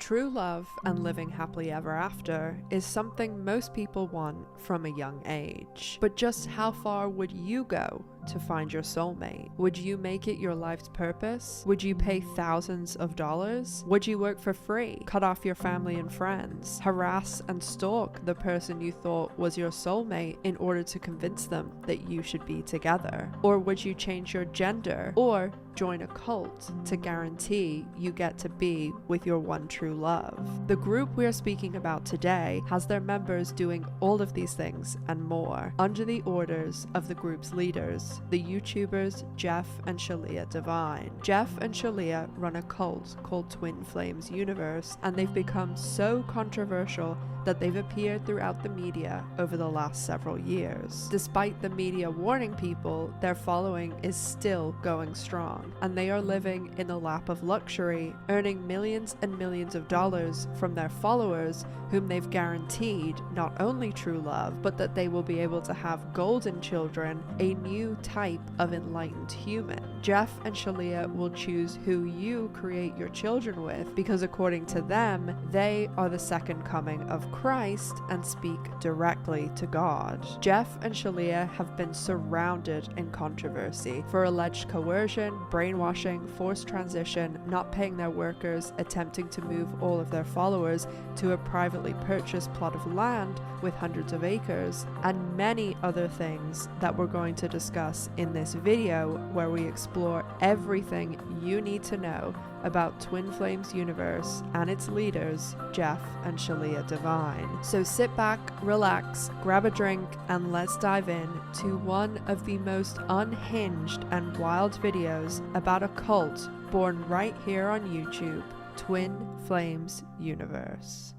True love and living happily ever after is something most people want from a young age. But just how far would you go to find your soulmate? Would you make it your life's purpose? Would you pay thousands of dollars? Would you work for free, cut off your family and friends, harass and stalk the person you thought was your soulmate in order to convince them that you should be together? Or would you change your gender or join a cult to guarantee you get to be with your one true love? The group we are speaking about today has their members doing all of these things and more under the orders of the group's leaders, the YouTubers Jeff and Shaleia Divine. Jeff and Shaleia run a cult called Twin Flames Universe, and they've become so controversial that they've appeared throughout the media over the last several years. Despite the media warning people, their following is still going strong, and they are living in the lap of luxury, earning millions and millions of dollars from their followers, whom they've guaranteed not only true love, but that they will be able to have golden children, a new type of enlightened human. Jeff and Shaleia will choose who you create your children with, because according to them, they are the second coming of Christ and speak directly to God. Jeff and Shaleia have been surrounded in controversy for alleged coercion, brainwashing, forced transition, not paying their workers, attempting to move all of their followers to a privately purchased plot of land with hundreds of acres, and many other things that we're going to discuss in this video, where we explore everything you need to know about Twin Flames Universe and its leaders, Jeff and Shaleia Divine. So sit back, relax, grab a drink, and let's dive in to one of the most unhinged and wild videos about a cult born right here on YouTube, Twin Flames Universe.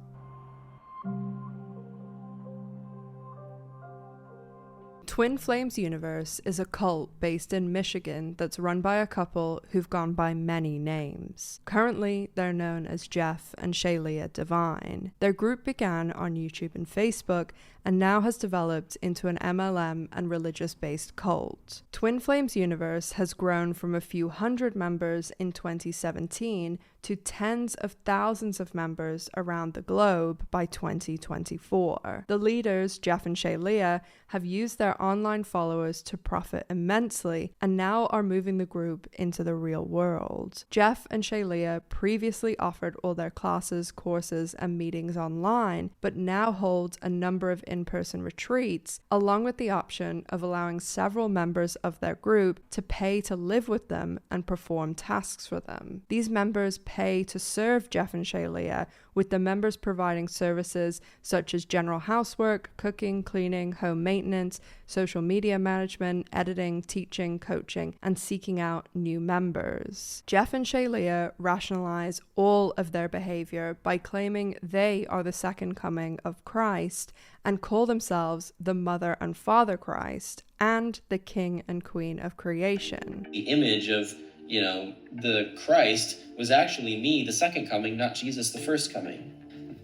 Twin Flames Universe is a cult based in Michigan that's run by a couple who've gone by many names. Currently, they're known as Jeff and Shaleia Divine. Their group began on YouTube and Facebook and now has developed into an MLM and religious-based cult. Twin Flames Universe has grown from a few hundred members in 2017 to tens of thousands of members around the globe by 2024. The leaders, Jeff and Shaleia, have used their online followers to profit immensely and now are moving the group into the real world. Jeff and Shaleia previously offered all their classes, courses, and meetings online, but now hold a number of in-person retreats, along with the option of allowing several members of their group to pay to live with them and perform tasks for them. These members pay to serve Jeff and Shaleia, with the members providing services such as general housework, cooking, cleaning, home maintenance, social media management, editing, teaching, coaching, and seeking out new members. Jeff and Shaleia rationalize all of their behavior by claiming they are the second coming of Christ and call themselves the Mother and Father Christ and the King and Queen of creation. The image of the Christ was actually me, the second coming, not Jesus, the first coming.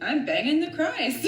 I'm banging the Christ.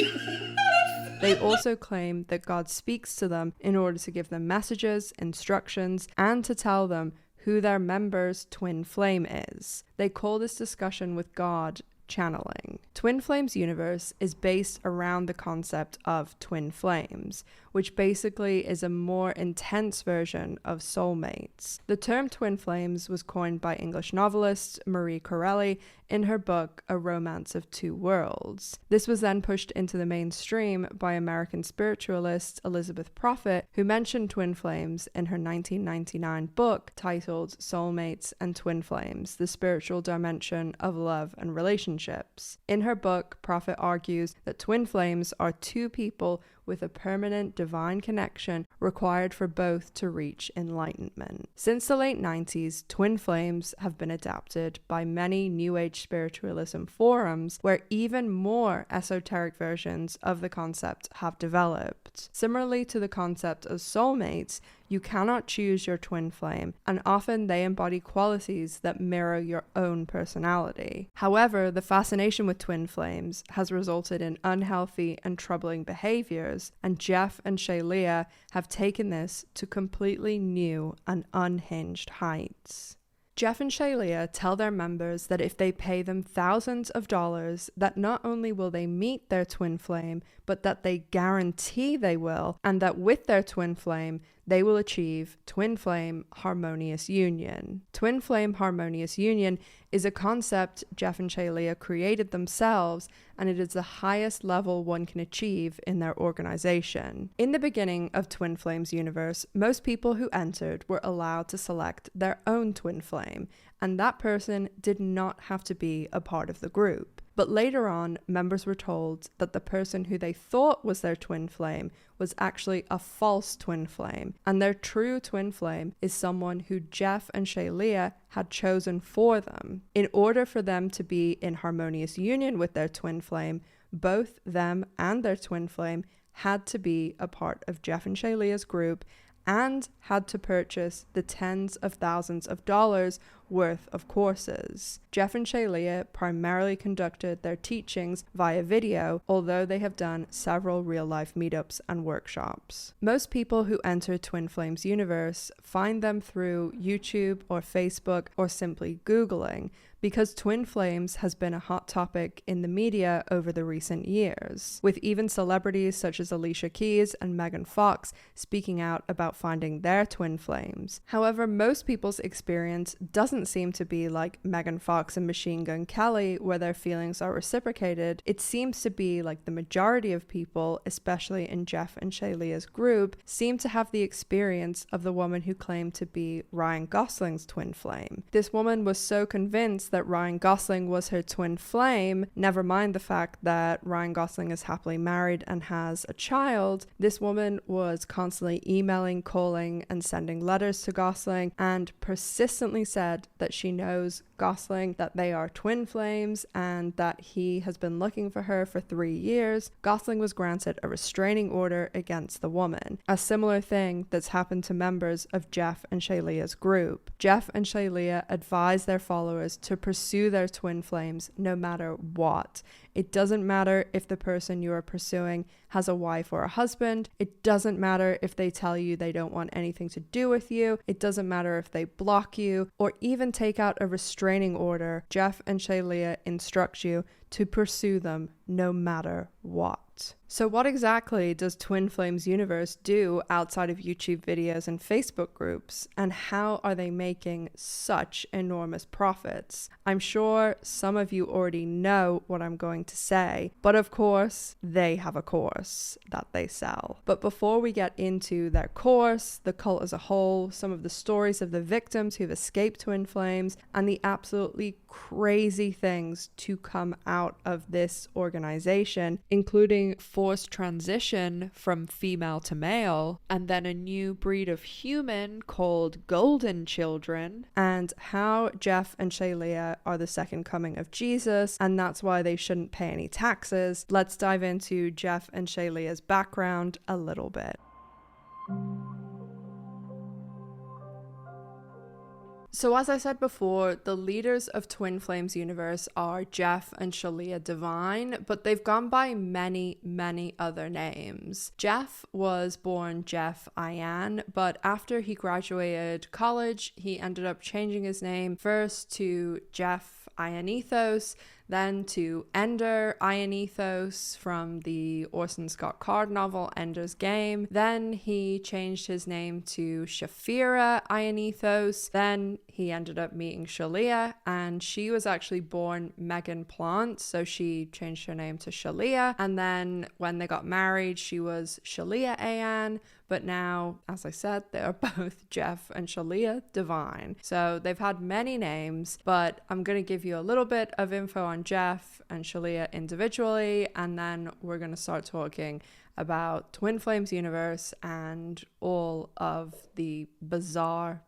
They also claim that God speaks to them in order to give them messages, instructions, and to tell them who their member's twin flame is. They call this discussion with God channeling. Twin Flames Universe is based around the concept of twin flames, which basically is a more intense version of soulmates. The term twin flames was coined by English novelist Marie Corelli in her book A Romance of Two Worlds. This was then pushed into the mainstream by American spiritualist Elizabeth Prophet, who mentioned twin flames in her 1999 book titled Soulmates and Twin Flames: The Spiritual Dimension of Love and Relationships. In her book, Prophet argues that twin flames are two people with a permanent divine connection required for both to reach enlightenment. Since the late 90s, twin flames have been adapted by many New Age spiritualism forums, where even more esoteric versions of the concept have developed. Similarly to the concept of soulmates, you cannot choose your twin flame, and often they embody qualities that mirror your own personality. However, the fascination with twin flames has resulted in unhealthy and troubling behaviors, and Jeff and Shaleia have taken this to completely new and unhinged heights. Jeff and Shaleia tell their members that if they pay them thousands of dollars, that not only will they meet their twin flame, but that they guarantee they will, and that with their twin flame, they will achieve twin flame harmonious union. Twin flame harmonious union is a concept Jeff and Shaleia created themselves, and it is the highest level one can achieve in their organization. In the beginning of Twin Flame's universe, most people who entered were allowed to select their own twin flame, and that person did not have to be a part of the group. But later on, members were told that the person who they thought was their twin flame was actually a false twin flame, and their true twin flame is someone who Jeff and Shaleia had chosen for them. In order for them to be in harmonious union with their twin flame, both them and their twin flame had to be a part of Jeff and Shaleia's group and had to purchase the tens of thousands of dollars worth of courses. Jeff and Shaleia primarily conducted their teachings via video, although they have done several real-life meetups and workshops. Most people who enter Twin Flame's universe find them through YouTube or Facebook or simply Googling, because twin flames has been a hot topic in the media over the recent years, with even celebrities such as Alicia Keys and Megan Fox speaking out about finding their twin flames. However, most people's experience doesn't seem to be like Megan Fox and Machine Gun Kelly, where their feelings are reciprocated. It seems to be like the majority of people, especially in Jeff and Shaleia's group, seem to have the experience of the woman who claimed to be Ryan Gosling's twin flame. This woman was so convinced that Ryan Gosling was her twin flame, never mind the fact that Ryan Gosling is happily married and has a child. This woman was constantly emailing, calling, and sending letters to Gosling, and persistently said that she knows Gosling, that they are twin flames, and that he has been looking for her for 3 years. Gosling was granted a restraining order against the woman, a similar thing that's happened to members of Jeff and Shaleia's group. Jeff and Shaleia advise their followers to pursue their twin flames no matter what. It doesn't matter if the person you are pursuing has a wife or a husband. It doesn't matter if they tell you they don't want anything to do with you. It doesn't matter if they block you or even take out a restraining order. Jeff and Shaleia instruct you to pursue them no matter what. So what exactly does Twin Flames Universe do outside of YouTube videos and Facebook groups? And how are they making such enormous profits? I'm sure some of you already know what I'm going to say, but of course, they have a course that they sell. But before we get into their course, the cult as a whole, some of the stories of the victims who've escaped Twin Flames, and the absolutely crazy things to come out of this organization, including forced transition from female to male, and then a new breed of human called golden children, and how Jeff and Shaleia are the second coming of Jesus, and that's why they shouldn't pay any taxes. Let's dive into Jeff and Shaleia's background a little bit. So as I said before, the leaders of Twin Flames Universe are Jeff and Shaleia Divine, but they've gone by many, many other names. Jeff was born Jeff Ian, but after he graduated college, he ended up changing his name first to Jeff Ionethos, then to Ender Ionethos from the Orson Scott Card novel Ender's Game. Then he changed his name to Shafira Ionethos. Then he ended up meeting Shaleia, and she was actually born Megan Plant, so she changed her name to Shaleia. And then when they got married, she was Shaleia Ayan. But now, as I said, they are both Jeff and Shaleia Divine. So they've had many names, but I'm going to give you a little bit of info on Jeff and Shaleia individually, and then we're going to start talking about Twin Flames Universe and all of the bizarre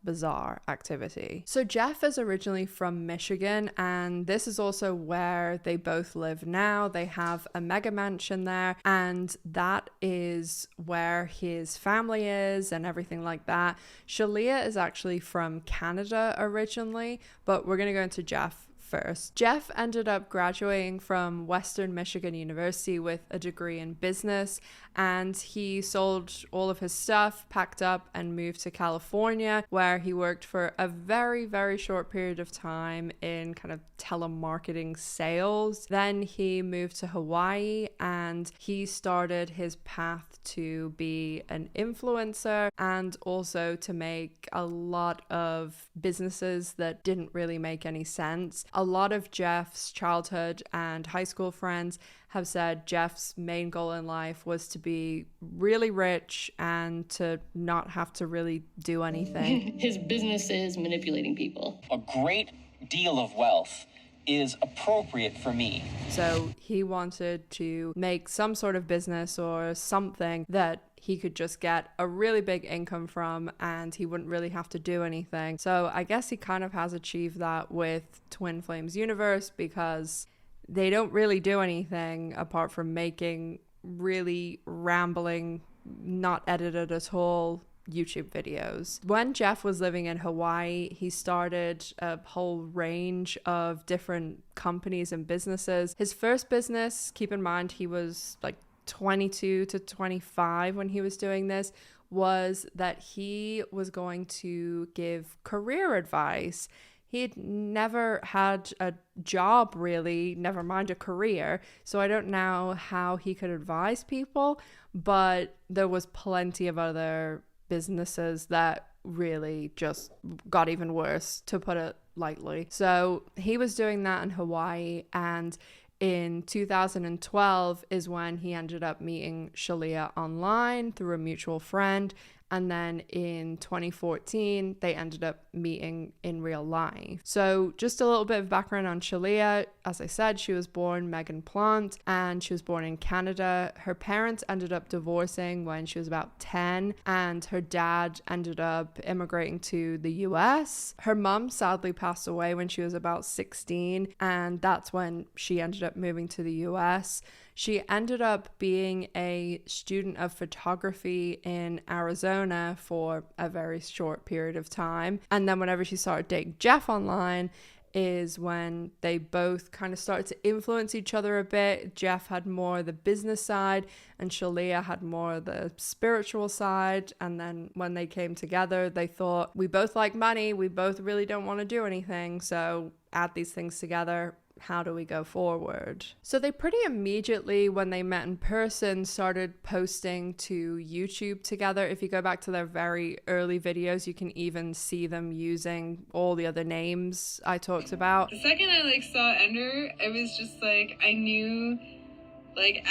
activity. So Jeff is originally from Michigan, and this is also where they both live now. They have a mega mansion there, and that is where his family is and everything like that. Shaleia is actually from Canada originally, but we're going to go into Jeff first. Jeff ended up graduating from Western Michigan University with a degree in business, and he sold all of his stuff, packed up, and moved to California, where he worked for a very, very short period of time in kind of telemarketing sales. Then he moved to Hawaii, and he started his path to be an influencer and also to make a lot of businesses that didn't really make any sense. A lot of Jeff's childhood and high school friends have said Jeff's main goal in life was to be really rich and to not have to really do anything. His business is manipulating people. A great deal of wealth is appropriate for me. So he wanted to make some sort of business or something that he could just get a really big income from, and he wouldn't really have to do anything. So I guess he kind of has achieved that with Twin Flames Universe, because they don't really do anything apart from making really rambling, not edited at all YouTube videos. When Jeff was living in Hawaii, he started a whole range of different companies and businesses. His first business, keep in mind he was like 22 to 25 when he was doing this, was that he was going to give career advice. He'd never had a job really, never mind a career. So I don't know how he could advise people, but there was plenty of other businesses that really just got even worse, to put it lightly. So he was doing that in Hawaii, and in 2012 is when he ended up meeting Shaleia online through a mutual friend. And then in 2014, they ended up meeting in real life. So just a little bit of background on Shaleia. As I said, she was born Megan Plant, and she was born in Canada. Her parents ended up divorcing when she was about 10, and her dad ended up immigrating to the US. Her mom sadly passed away when she was about 16, and that's when she ended up moving to the US. She ended up being a student of photography in Arizona for a very short period of time. And then whenever she started dating Jeff online is when they both kind of started to influence each other a bit. Jeff had more the business side and Shaleia had more the spiritual side. And then when they came together, they thought, we both like money. We both really don't want to do anything. So add these things together. How do we go forward? So they pretty immediately, when they met in person, started posting to YouTube together. If you go back to their very early videos, you can even see them using all the other names I talked about. The second I saw Ender, it was just I knew,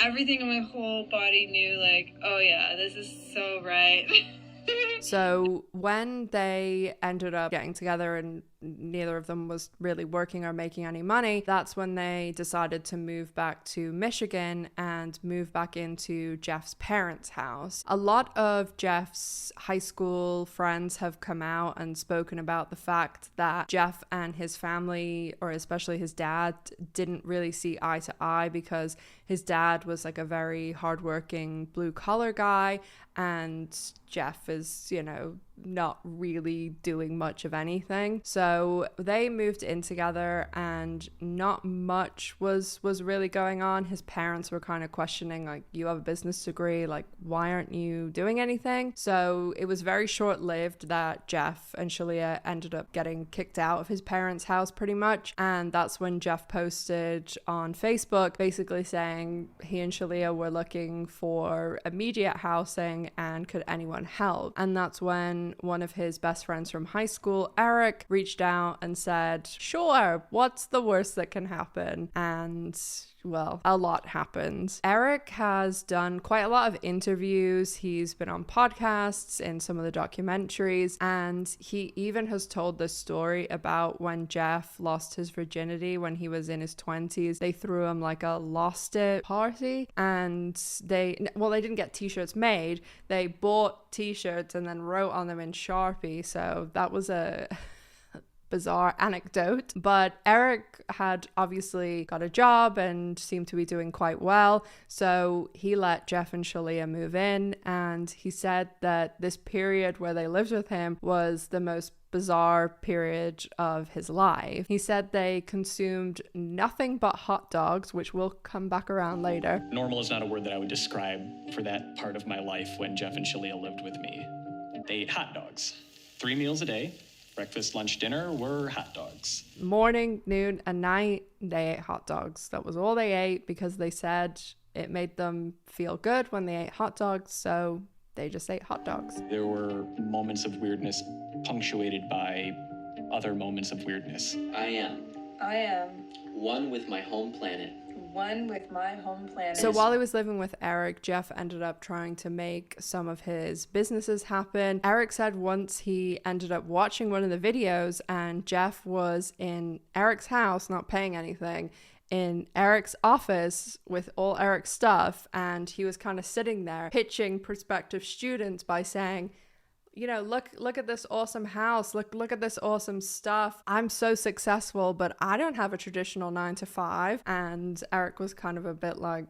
everything in my whole body knew, oh yeah, this is so right. So when they ended up getting together and neither of them was really working or making any money, that's when they decided to move back to Michigan and move back into Jeff's parents' house. A lot of Jeff's high school friends have come out and spoken about the fact that Jeff and his family, or especially his dad, didn't really see eye to eye, because his dad was a very hardworking blue collar guy, and Jeff is, not really doing much of anything. So they moved in together and not much was really going on. His parents were kind of questioning, you have a business degree, why aren't you doing anything? So it was very short-lived that Jeff and Shaleia ended up getting kicked out of his parents' house pretty much. And that's when Jeff posted on Facebook basically saying he and Shaleia were looking for immediate housing and could anyone help. And that's when one of his best friends from high school, Eric, reached out and said, sure, what's the worst that can happen? And well, a lot happened. Eric has done quite a lot of interviews. He's been on podcasts, in some of the documentaries, and he even has told the story about when Jeff lost his virginity when he was in his 20s. They threw him a lost it party, and they didn't get t-shirts made. They bought t-shirts and then wrote on them in Sharpie. So that was a bizarre anecdote. But Eric had obviously got a job and seemed to be doing quite well. So he let Jeff and Shaleia move in. And he said that this period where they lived with him was the most bizarre period of his life. He said they consumed nothing but hot dogs, which will come back around later. Normal is not a word that I would describe for that part of my life when Jeff and Shaleia lived with me. They ate hot dogs. 3 meals a day. Breakfast, lunch, dinner were hot dogs. Morning, noon, and night, they ate hot dogs. That was all they ate because they said it made them feel good when they ate hot dogs, so they just ate hot dogs. There were moments of weirdness punctuated by other moments of weirdness. I am one with my home planet. One with my home planet. So while he was living with Eric, Jeff ended up trying to make some of his businesses happen. Eric said once he ended up watching one of the videos and Jeff was in Eric's house, not paying anything, in Eric's office with all Eric's stuff, and he was kind of sitting there pitching prospective students by saying, you know, look at this awesome house, look at this awesome stuff. I'm so successful, but I don't have a traditional 9 to 5. And Eric was kind of a bit like,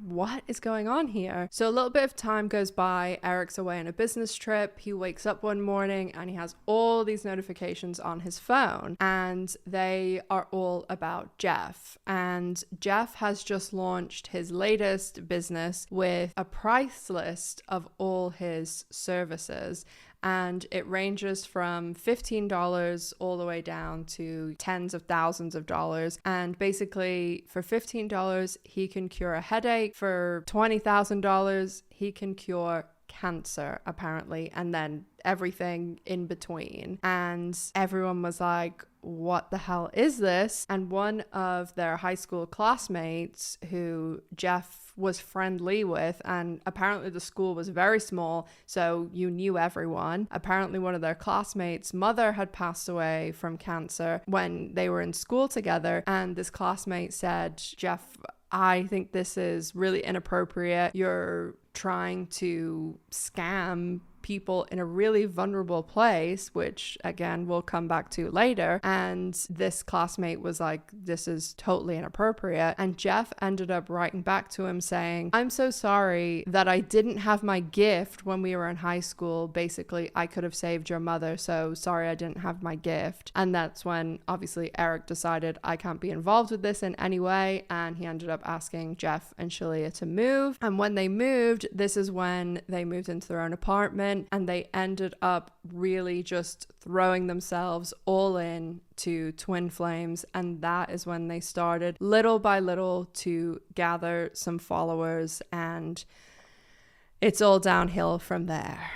what is going on here? So a little bit of time goes by. Eric's away on a business trip. He wakes up one morning and he has all these notifications on his phone, and they are all about Jeff. And Jeff has just launched his latest business with a price list of all his services. And it ranges from $15 all the way down to tens of thousands of dollars. And basically, for $15, he can cure a headache. For $20,000, he can cure cancer, apparently, and then everything in between. And everyone was like, what the hell is this? And one of their high school classmates who Jeff was friendly with, and apparently the school was very small, so you knew everyone. Apparently one of their classmates' mother had passed away from cancer when they were in school together, and this classmate said, Jeff, I think this is really inappropriate. You're trying to scam people in a really vulnerable place, which again we'll come back to later. And this classmate was like, this is totally inappropriate. And Jeff ended up writing back to him saying, I'm so sorry that I didn't have my gift when we were in high school. Basically, I could have saved your mother, so sorry I didn't have my gift. And that's when obviously Eric decided, I can't be involved with this in any way, and he ended up asking Jeff and Shaleia to move. And when they moved, this is when they moved into their own apartment, and they ended up really just throwing themselves all in to Twin Flames. And that is when they started little by little to gather some followers, and it's all downhill from there.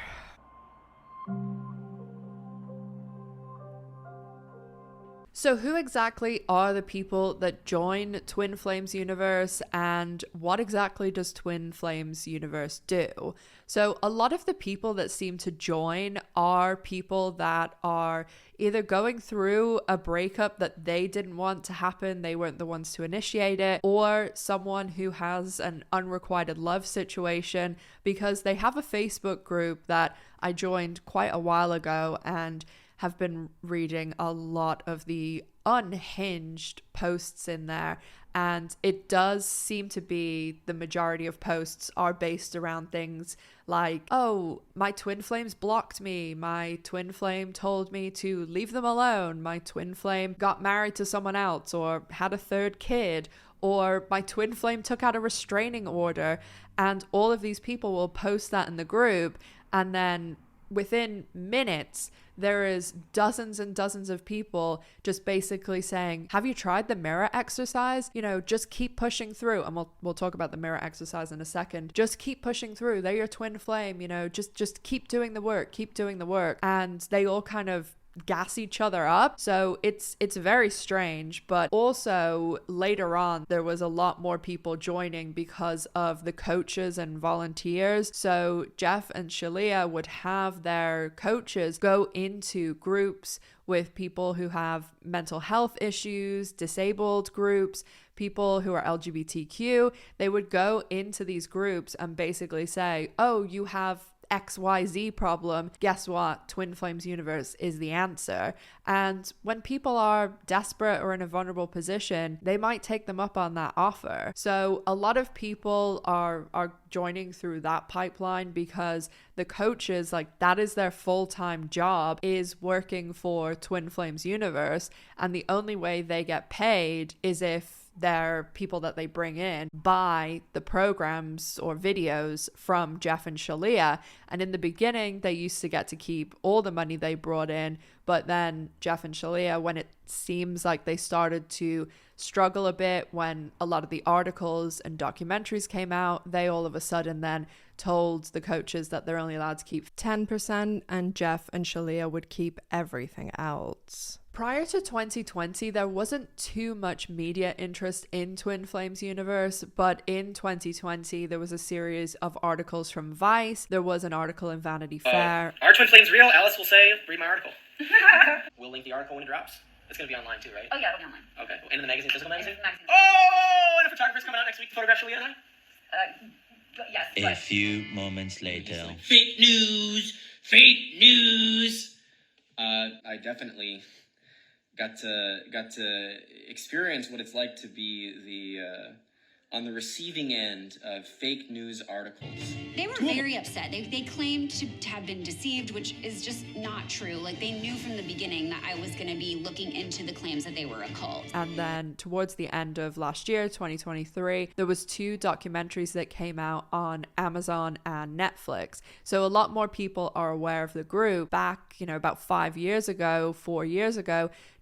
So who exactly are the people that join Twin Flames Universe, and what exactly does Twin Flames Universe do? So a lot of the people that seem to join are people that are either going through a breakup that they didn't want to happen, they weren't the ones to initiate it, or someone who has an unrequited love situation, because they have a Facebook group that I joined quite a while ago and have been reading a lot of the unhinged posts in there, and it does seem to be the majority of posts are based around things like, oh, my twin flames blocked me, my twin flame told me to leave them alone, my twin flame got married to someone else or had a third kid, or my twin flame took out a restraining order. And all of these people will post that in the group, and then within minutes there is dozens and dozens of people just basically saying, have you tried the mirror exercise? You know, just keep pushing through. And we'll talk about the mirror exercise in a second. Just keep pushing through. They're your twin flame, you know, just keep doing the work, keep doing the work. And they all kind of gas each other up. So it's very strange. But also later on there was a lot more people joining because of the coaches and volunteers. So Jeff and Shaleia would have their coaches go into groups with people who have mental health issues, disabled groups, people who are LGBTQ. They would go into these groups and basically say, oh, you have XYZ problem, guess what? Twin Flames Universe is the answer. And when people are desperate or in a vulnerable position, they might take them up on that offer. So a lot of people are joining through that pipeline because the coaches, like, that is their full-time job, is working for Twin Flames Universe, and the only way they get paid is if they're people that they bring in buy the programs or videos from Jeff and Shaleia. And in the beginning, they used to get to keep all the money they brought in, but then Jeff and Shaleia, when it seems like they started to struggle a bit, when a lot of the articles and documentaries came out, they all of a sudden then told the coaches that they're only allowed to keep 10%, and Jeff and Shaleia would keep everything else. Prior to 2020, there wasn't too much media interest in Twin Flames Universe, but in 2020, there was a series of articles from Vice. There was an article in Vanity Fair. Are Twin Flames real? Alice will say, read my article. We'll link the article when it drops. It's going to be online too, right? Oh yeah, it'll be online. Okay. And in the magazine, physical magazine? Magazine. Oh, and a photographer's coming out next week to photograph Shaleia and I? Yes. A few moments later. Fake news! Fake news! I definitely got to experience what it's like to be on the receiving end of fake news articles. They were very upset. They claimed to have been deceived, which is just not true. Like, they knew from the beginning that I was going to be looking into the claims that they were a cult. And then towards the end of last year, 2023, there was 2 documentaries that came out on Amazon and Netflix. So a lot more people are aware of the group. Back, about 4 years ago,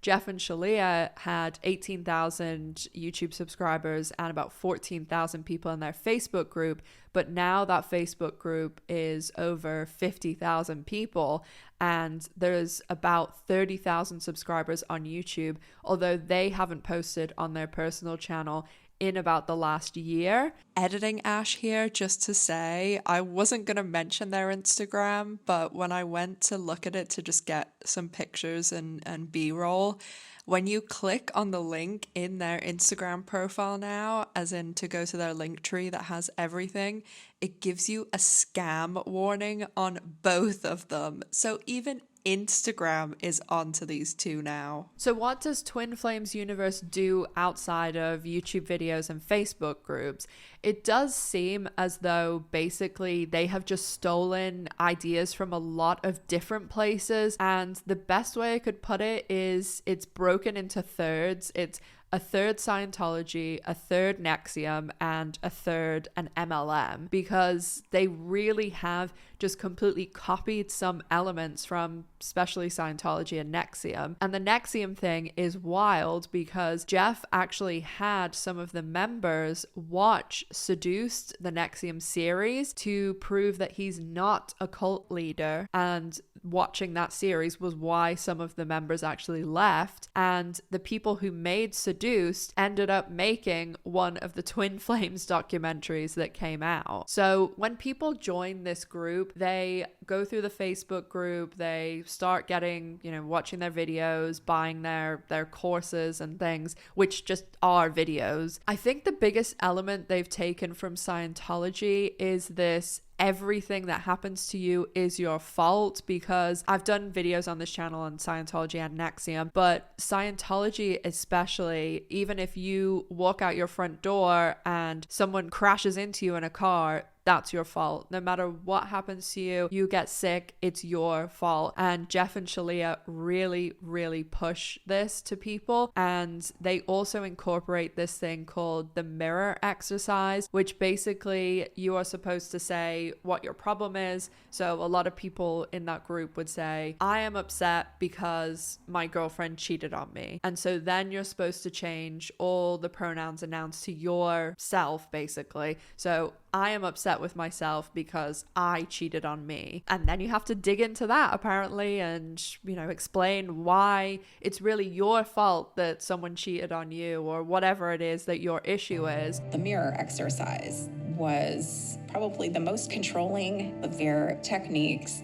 Jeff and Shaleia had 18,000 YouTube subscribers and about 14,000 people in their Facebook group. But now that Facebook group is over 50,000 people, and there's about 30,000 subscribers on YouTube, although they haven't posted on their personal channel in about the last year. Editing Ash here just to say, I wasn't going to mention their Instagram, but when I went to look at it to just get some pictures and B-roll, when you click on the link in their Instagram profile now, as in to go to their link tree that has everything, it gives you a scam warning on both of them. So even Instagram is onto these 2 now. So what does Twin Flames Universe do outside of YouTube videos and Facebook groups? It does seem as though basically they have just stolen ideas from a lot of different places, and the best way I could put it is it's broken into thirds. It's a third Scientology, a third NXIVM, and a third an MLM, because they really have just completely copied some elements from especially Scientology and NXIVM. And the NXIVM thing is wild because Jeff actually had some of the members watch Seduced, the NXIVM series, to prove that he's not a cult leader, and watching that series was why some of the members actually left. And the people who made Seduced ended up making one of the Twin Flames documentaries that came out. So when people join this group, they go through the Facebook group, they start getting, watching their videos, buying their courses and things, which just are videos. I think the biggest element they've taken from Scientology is this everything that happens to you is your fault, because I've done videos on this channel on Scientology and NXIVM, but Scientology especially, even if you walk out your front door and someone crashes into you in a car, that's your fault. No matter what happens to you, you get sick, it's your fault. And Jeff and Shaleia really, really push this to people. And they also incorporate this thing called the mirror exercise, which basically you are supposed to say what your problem is. So a lot of people in that group would say, I am upset because my girlfriend cheated on me. And so then you're supposed to change all the pronouns announced to yourself, basically. So I am upset with myself because I cheated on me. And then you have to dig into that apparently and, explain why it's really your fault that someone cheated on you or whatever it is that your issue is. The mirror exercise was probably the most controlling of their techniques.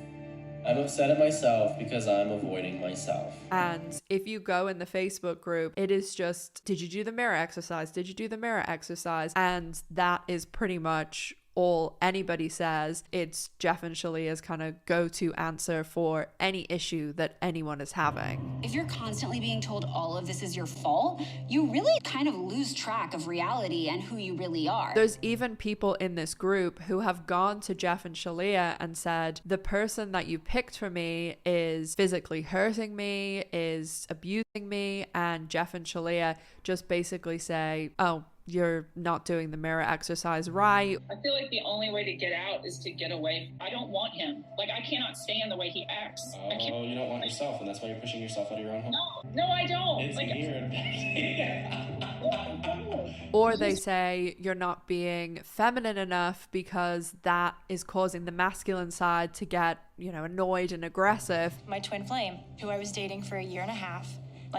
I'm upset at myself because I'm avoiding myself. And if you go in the Facebook group, it is just, did you do the mirror exercise? Did you do the mirror exercise? And that is pretty much all anybody says. It's Jeff and Shaleia's kind of go-to answer for any issue that anyone is having. If you're constantly being told all of this is your fault, you really kind of lose track of reality and who you really are. There's even people in this group who have gone to Jeff and Shaleia and said, the person that you picked for me is physically hurting me, is abusing me, and Jeff and Shaleia just basically say, oh, you're not doing the mirror exercise right. I feel like the only way to get out is to get away. I don't want him. Like, I cannot stand the way he acts. Oh, you don't want yourself, and that's why you're pushing yourself out of your own home? No, I don't. It's weird. Or they say you're not being feminine enough because that is causing the masculine side to get, annoyed and aggressive. My twin flame, who I was dating for a year and a half,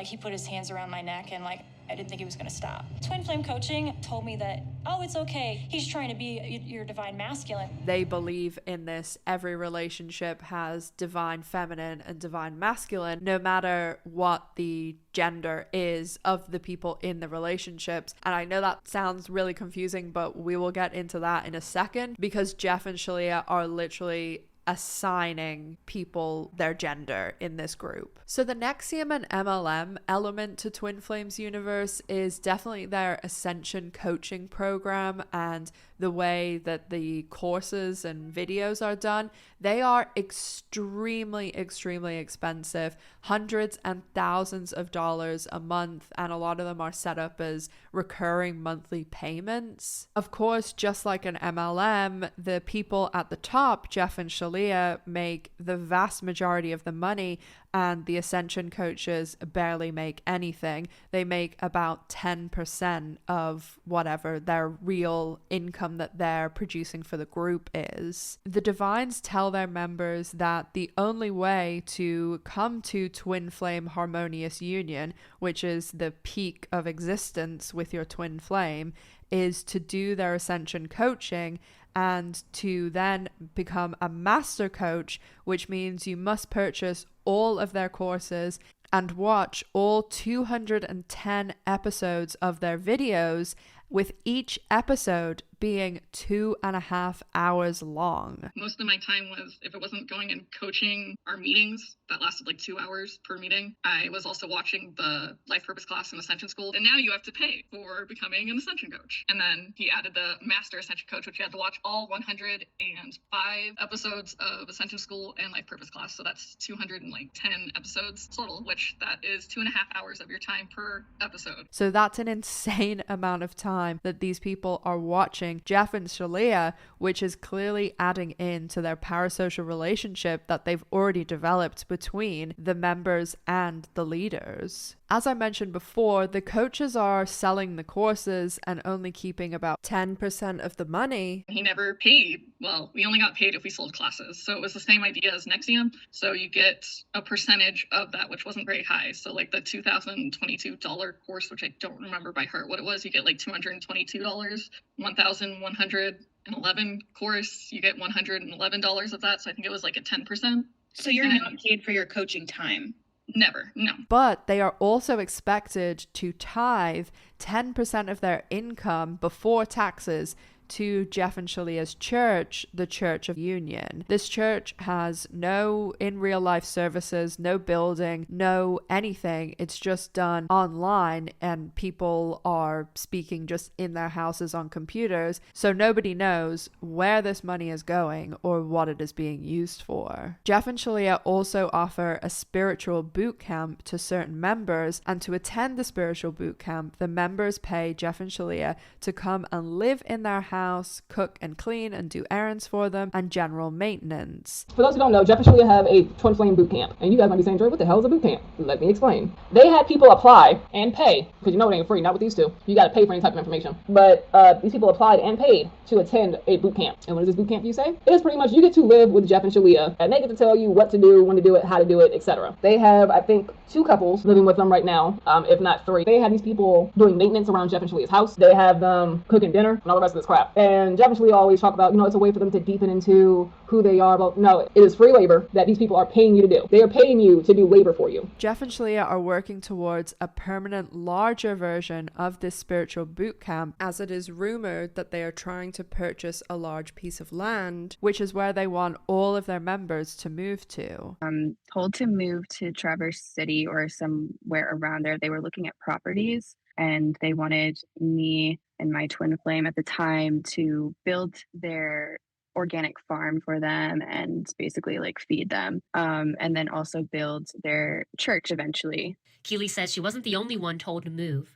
he put his hands around my neck and I didn't think he was going to stop. Twin flame coaching told me that, oh, it's okay. He's trying to be your divine masculine. They believe in this. Every relationship has divine feminine and divine masculine, no matter what the gender is of the people in the relationships. And I know that sounds really confusing, but we will get into that in a second, because Jeff and Shaleia are literally assigning people their gender in this group. So the NXIVM and MLM element to Twin Flames universe is definitely their ascension coaching program, and the way that the courses and videos are done. They are extremely expensive, hundreds and thousands of dollars a month, and a lot of them are set up as recurring monthly payments. Of course, just like an MLM, the people at the top, Jeff and Shaleia, make the vast majority of the money, and the ascension coaches barely make anything. They make about 10% of whatever their real income that they're producing for the group is. The divines tell their members that the only way to come to twin flame harmonious union, which is the peak of existence with your twin flame, is to do their ascension coaching and to then become a master coach, which means you must purchase all of their courses and watch all 210 episodes of their videos, with each episode being 2.5 hours long. Most of my time was, if it wasn't going and coaching our meetings that lasted 2 hours per meeting, I was also watching the life purpose class in Ascension School. And now you have to pay for becoming an Ascension coach. And then he added the Master Ascension Coach, which you had to watch all 105 episodes of Ascension School and life purpose class. So that's 210 episodes total, which that is 2.5 hours of your time per episode. So that's an insane amount of time that these people are watching Jeff and Shaleia, which is clearly adding into their parasocial relationship that they've already developed between the members and the leaders. As I mentioned before, the coaches are selling the courses and only keeping about 10% of the money. He never paid. Well, we only got paid if we sold classes. So it was the same idea as NXIVM. So you get a percentage of that, which wasn't very high. So the $2,022 course, which I don't remember by heart what it was, you get $222. $1,111 course, you get $111 of that. So I think it was a 10%. So you're not paid for your coaching time? Never, no. But they are also expected to tithe 10% of their income before taxes to Jeff and Shaleia's church, the Church of Union. This church has no in real life services, no building, no anything. It's just done online, and people are speaking just in their houses on computers. So nobody knows where this money is going or what it is being used for. Jeff and Shaleia also offer a spiritual boot camp to certain members, and to attend the spiritual boot camp, the members pay Jeff and Shaleia to come and live in their house, cook and clean and do errands for them, and general maintenance. For those who don't know, Jeff and Shaleia have a twin flame boot camp. And you guys might be saying, Joy, what the hell is a boot camp? Let me explain. They had people apply and pay, because it ain't free, not with these two. You got to pay for any type of information. But these people applied and paid to attend a boot camp. And what is this boot camp, you say? It is pretty much you get to live with Jeff and Shaleia, and they get to tell you what to do, when to do it, how to do it, etc. They have, I think, 2 couples living with them right now, if not 3. They have these people doing maintenance around Jeff and Shalea's house. They have them cooking dinner and all the rest of this crap. that. And Jeff and Shaleia always talk about, it's a way for them to deepen into who they are. But no, it is free labor that these people are paying you to do. They are paying you to do labor for you. Jeff and Shaleia are working towards a permanent, larger version of this spiritual boot camp, as it is rumored that they are trying to purchase a large piece of land, which is where they want all of their members to move to. I'm told to move to Traverse City or somewhere around there. They were looking at properties, and they wanted me and my twin flame at the time to build their organic farm for them and basically like feed them, and then also build their church eventually. Keely says she wasn't the only one told to move.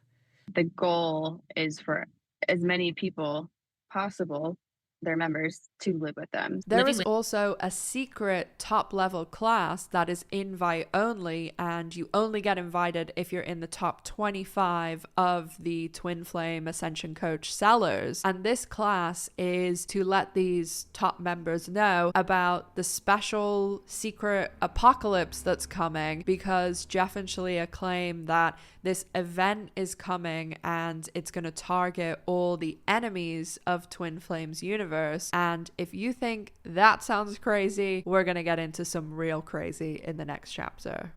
The goal is for as many people possible, their members, to live with them. There is also a secret top level class that is invite only, and you only get invited if you're in the top 25 of the Twin Flame Ascension Coach sellers. And this class is to let these top members know about the special secret apocalypse that's coming, because Jeff and Shaleia claim that this event is coming and it's going to target all the enemies of Twin Flame's universe. And if you think that sounds crazy, we're going to get into some real crazy in the next chapter.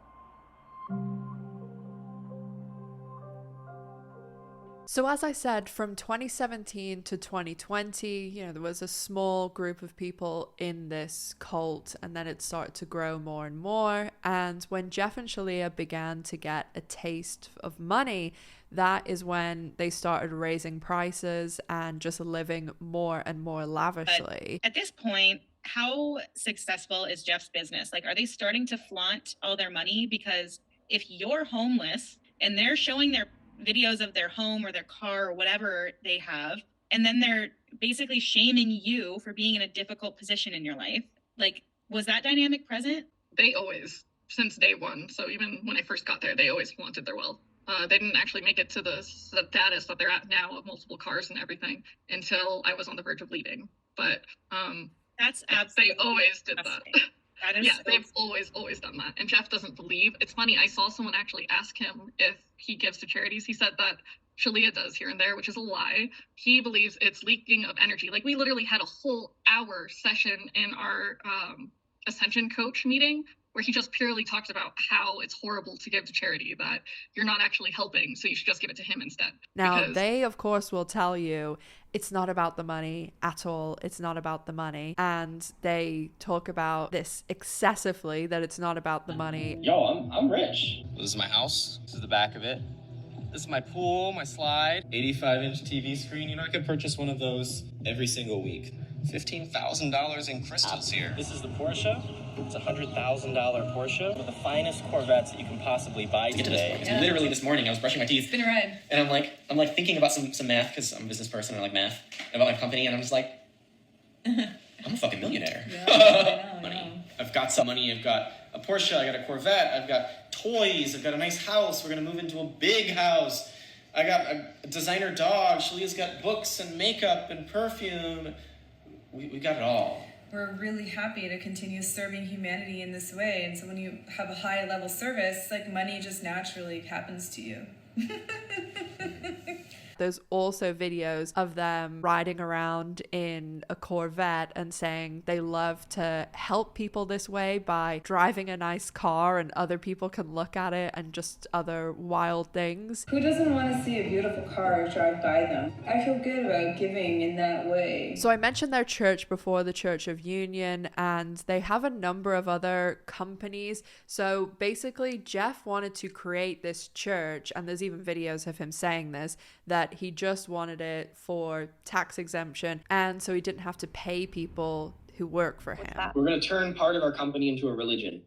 So as I said, from 2017 to 2020, there was a small group of people in this cult, and then it started to grow more and more. And when Jeff and Shaleia began to get a taste of money, that is when they started raising prices and just living more and more lavishly. But at this point, how successful is Jeff's business? Like, are they starting to flaunt all their money? Because if you're homeless and they're showing their videos of their home or their car or whatever they have, and then they're basically shaming you for being in a difficult position in your life, like, was that dynamic present? They always, since day one, so even when I first got there, they always flaunted their wealth. They didn't actually make it to the status that they're at now of multiple cars and everything until I was on the verge of leaving. But that's absolutely they always did that. That is yeah, they've always done that. And Jeff doesn't believe. It's funny, I saw someone actually ask him if he gives to charities. He said that Shaleia does here and there, which is a lie. He believes it's leaking of energy. Like, we literally had a whole hour session in our Ascension Coach meeting where he just purely talked about how it's horrible to give to charity, that you're not actually helping, so you should just give it to him instead. Now, they, of course, will tell you it's not about the money at all. It's not about the money. And they talk about this excessively, that it's not about the money. Yo, I'm rich. This is my house. This is the back of it. This is my pool, my slide. 85-inch TV screen. I could purchase one of those every single week. $15,000 in crystals here. This is the Porsche. It's a $100,000 Porsche. One of the finest Corvettes that you can possibly buy today. Yeah. Literally this morning, I was brushing my teeth. It's been a ride. And I'm like thinking about some math, because I'm a business person and I like math, and about my company, and I'm just like, I'm a fucking millionaire. Yeah, I know. I've got some money. I've got a Porsche. I got a Corvette. I've got toys. I've got a nice house. We're gonna move into a big house. I got a designer dog. Shalea's got books and makeup and perfume. We got it all. We're really happy to continue serving humanity in this way. And so when you have a high level service, like, money just naturally happens to you. There's also videos of them riding around in a Corvette and saying they love to help people this way by driving a nice car, and other people can look at it, and just other wild things. Who doesn't want to see a beautiful car drive by them? I feel good about giving in that way. So I mentioned their church before, the Church of Union, and they have a number of other companies. So basically, Jeff wanted to create this church, and there's even videos of him saying this, that he just wanted it for tax exemption, and so he didn't have to pay people who work for him. We're going to turn part of our company into a religion.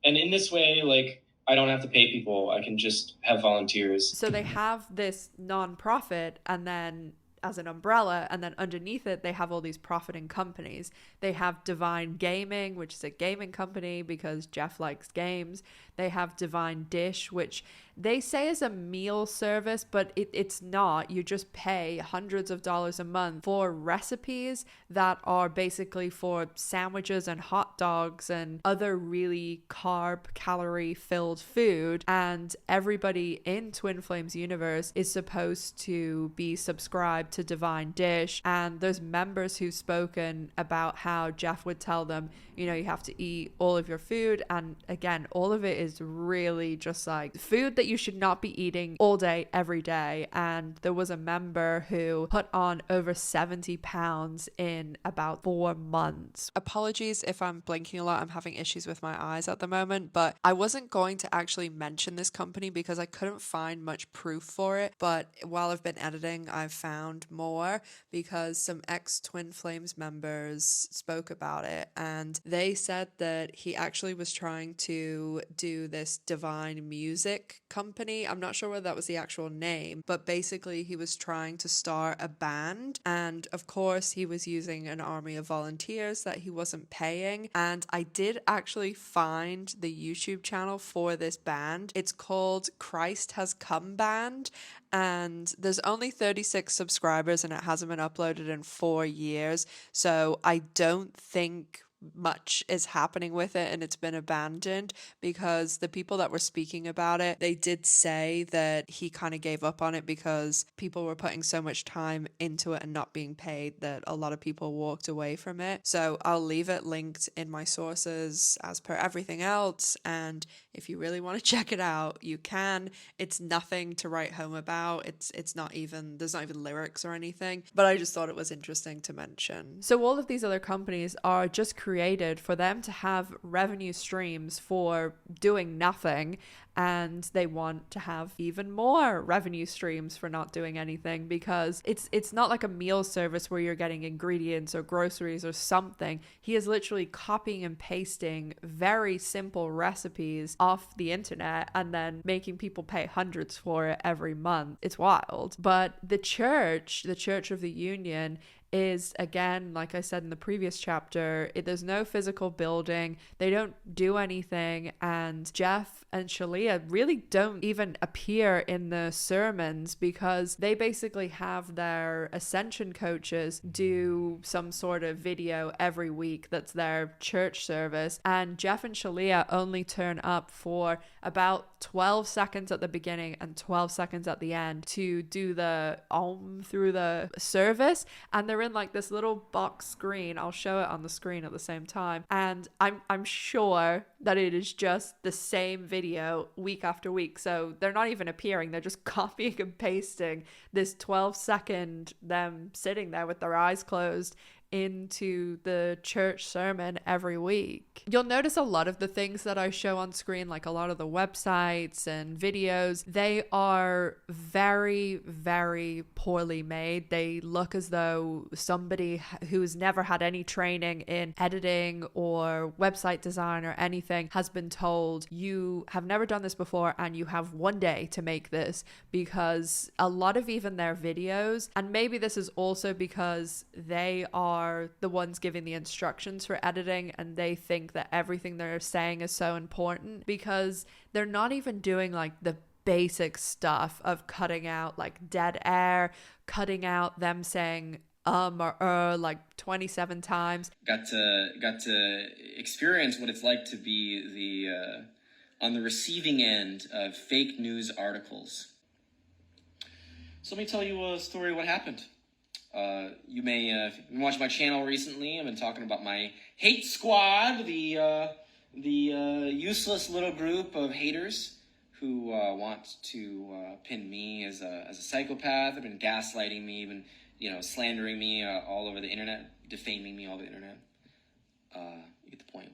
And in this way, like, I don't have to pay people. I can just have volunteers. So they have this nonprofit, and then as an umbrella, and then underneath it they have all these profiting companies. They have Divine Gaming, which is a gaming company because Jeff likes games. They have Divine Dish, which they say is a meal service, but it's not. You just pay hundreds of dollars a month for recipes that are basically for sandwiches and hot dogs and other really calorie filled food. And everybody in Twin Flames universe is supposed to be subscribed to Divine Dish, and there's members who've spoken about how Jeff would tell them, you know, you have to eat all of your food. And again, all of it is really just like food that you should not be eating all day, every day. And there was a member who put on over 70 pounds in about 4 months. Apologies if I'm blinking a lot. I'm having issues with my eyes at the moment, but I wasn't going to actually mention this company because I couldn't find much proof for it. But while I've been editing, I've found more because some ex-Twin Flames members spoke about it, and they said that he actually was trying to do this Divine Music company. I'm not sure whether that was the actual name, but basically he was trying to start a band, and of course he was using an army of volunteers that he wasn't paying. And I did actually find the YouTube channel for this band. It's called Christ Has Come Band, and there's only 36 subscribers and it hasn't been uploaded in 4 years, so I don't think much is happening with it and it's been abandoned, because the people that were speaking about it, they did say that he kind of gave up on it because people were putting so much time into it and not being paid that a lot of people walked away from it. So I'll leave it linked in my sources as per everything else, and if you really want to check it out, you can. It's nothing to write home about. It's not even, there's not even lyrics or anything, but I just thought it was interesting to mention. So all of these other companies are just created for them to have revenue streams for doing nothing, and they want to have even more revenue streams for not doing anything, because it's not like a meal service where you're getting ingredients or groceries or something. He is literally copying and pasting very simple recipes off the internet and then making people pay hundreds for it every month. It's wild. But the Church of the Union, is, again, like I said in the previous chapter, there's no physical building, they don't do anything, and Jeff and Shaleia really don't even appear in the sermons because they basically have their ascension coaches do some sort of video every week that's their church service, and Jeff and Shaleia only turn up for about 12 seconds at the beginning and 12 seconds at the end to do the through the service, and they're in like this little box screen. I'll show it on the screen at the same time, and I'm sure that it is just the same video week after week. So they're not even appearing, they're just copying and pasting this 12-second them sitting there with their eyes closed into the church sermon every week. You'll notice a lot of the things that I show on screen, like a lot of the websites and videos, they are very, very poorly made. They look as though somebody who's never had any training in editing or website design or anything has been told, you have never done this before and you have 1 day to make this, because a lot of even their videos, and maybe this is also because they are the ones giving the instructions for editing and they think that everything they're saying is so important, because they're not even doing like the basic stuff of cutting out like dead air, cutting out them saying or like 27 times. Got to experience what it's like to be the on the receiving end of fake news articles. So let me tell you a story of what happened. You may have watched my channel recently. I've been talking about my hate squad, the useless little group of haters who want to pin me as a psychopath. They've been gaslighting me, even slandering me all over the internet, defaming me all over the internet. You get the point.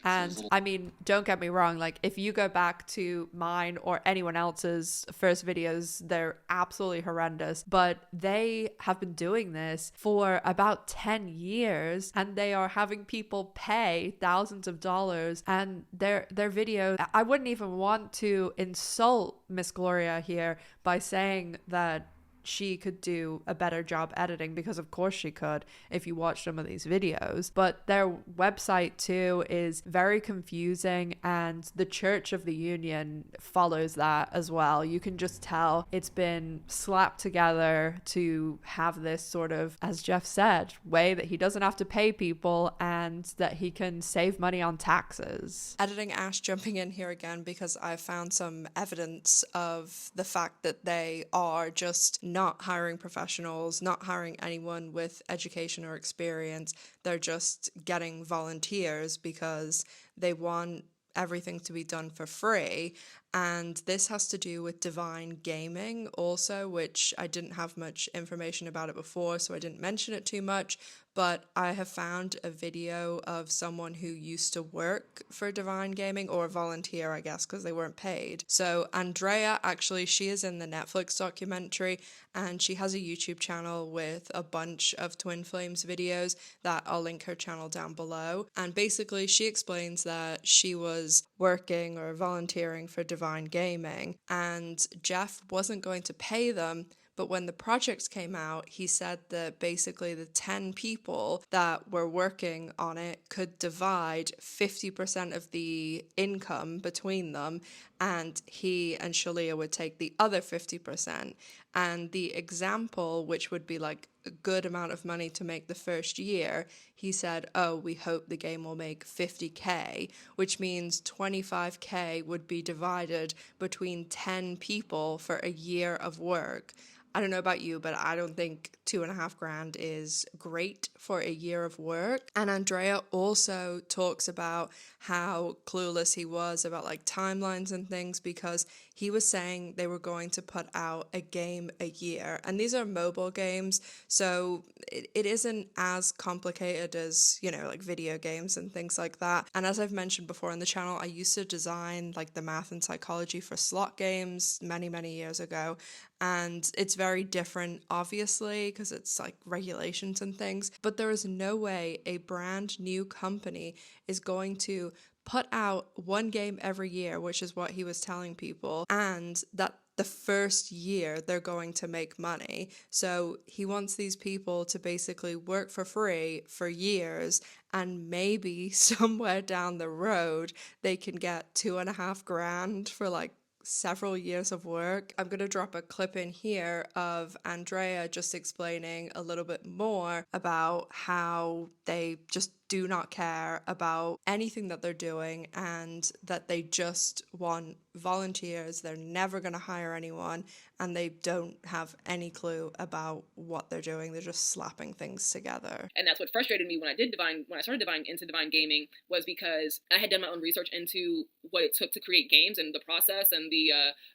And I mean, don't get me wrong, like if you go back to mine or anyone else's first videos, they're absolutely horrendous, but they have been doing this for about 10 years and they are having people pay thousands of dollars, and their video, I wouldn't even want to insult Miss Gloria here by saying that she could do a better job editing, because of course she could if you watch some of these videos, but their website too is very confusing, and the Church of the Union follows that as well. You can just tell it's been slapped together to have this sort of, as Jeff said, way that he doesn't have to pay people and that he can save money on taxes. Editing Ash jumping in here again because I found some evidence of the fact that they are just not hiring professionals, not hiring anyone with education or experience. They're just getting volunteers because they want everything to be done for free. And this has to do with Divine Gaming also, which I didn't have much information about it before, so I didn't mention it too much. But I have found a video of someone who used to work for Divine Gaming, or volunteer, I guess, because they weren't paid. So Andrea, actually, she is in the Netflix documentary, and she has a YouTube channel with a bunch of Twin Flames videos that I'll link her channel down below. And basically, she explains that she was working or volunteering for Divine Gaming, and Jeff wasn't going to pay them. But when the projects came out, he said that basically the 10 people that were working on it could divide 50% of the income between them, and he and Shaleia would take the other 50%. And the example, which would be like a good amount of money to make the first year, he said, oh, we hope the game will make 50K, which means 25K would be divided between 10 people for a year of work. I don't know about you, but I don't think $2,500 is great for a year of work. And Andrea also talks about how clueless he was about like timelines and things, because he was saying they were going to put out a game a year. And these are mobile games, so it isn't as complicated as, you know, like video games and things like that. And as I've mentioned before on the channel, I used to design like the math and psychology for slot games many years ago. And it's very different, obviously, because it's like regulations and things. But there is no way a brand new company is going to put out one game every year, which is what he was telling people, and that the first year they're going to make money. So he wants these people to basically work for free for years, and maybe somewhere down the road they can get $2,500 for like several years of work. I'm going to drop a clip in here of Andrea just explaining a little bit more about how they just do not care about anything that they're doing, and that they just want volunteers. They're never going to hire anyone, and they don't have any clue about what they're doing. They're just slapping things together. And that's what frustrated me when I started into Divine Gaming, was because I had done my own research into what it took to create games and the process and the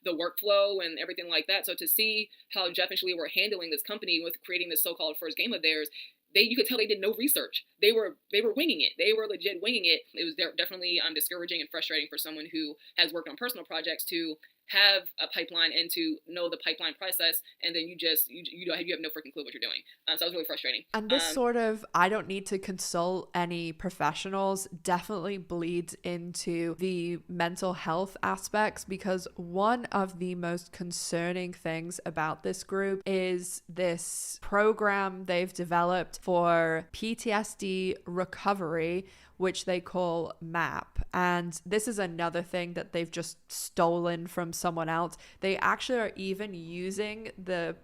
workflow and everything like that. So to see how Jeff and Shaleia were handling this company with creating this so-called first game of theirs, you could tell they did no research. They were winging it. They were legit winging it. It was definitely discouraging and frustrating for someone who has worked on personal projects to have a pipeline and to know the pipeline process, and then you have no freaking clue what you're doing. So it was really frustrating. And this sort of, I don't need to consult any professionals, definitely bleeds into the mental health aspects, because one of the most concerning things about this group is this program they've developed for PTSD recovery, which they call MAP. And this is another thing that they've just stolen from someone else. They actually are even using the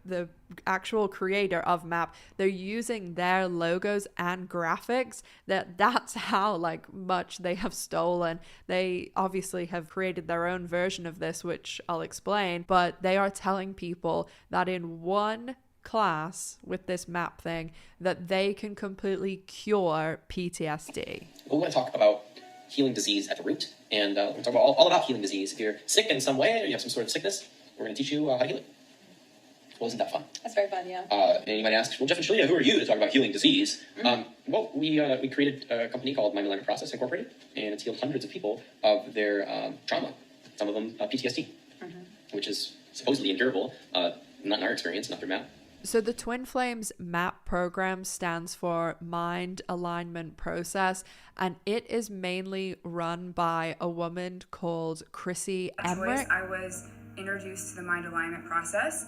actual creator of MAP. They're using their logos and graphics. That's how like much they have stolen. They obviously have created their own version of this, which I'll explain, but they are telling people that in one class with this MAP thing that they can completely cure PTSD. We're going to talk about healing disease at the root, and we're going to talk about all about healing disease. If you're sick in some way, or you have some sort of sickness, we're going to teach you how to heal it. Well, isn't that fun? That's very fun, yeah. And you might ask, well, Jeff and Shaleia, who are you to talk about healing disease? Well, we created a company called My Millennium Process Incorporated, and it's healed hundreds of people of their trauma, some of them PTSD, which is supposedly incurable, not in our experience, not through MAP. So the Twin Flames MAP program stands for Mind Alignment Process, and it is mainly run by a woman called Chrissy Emmerich. I was introduced to the Mind Alignment Process,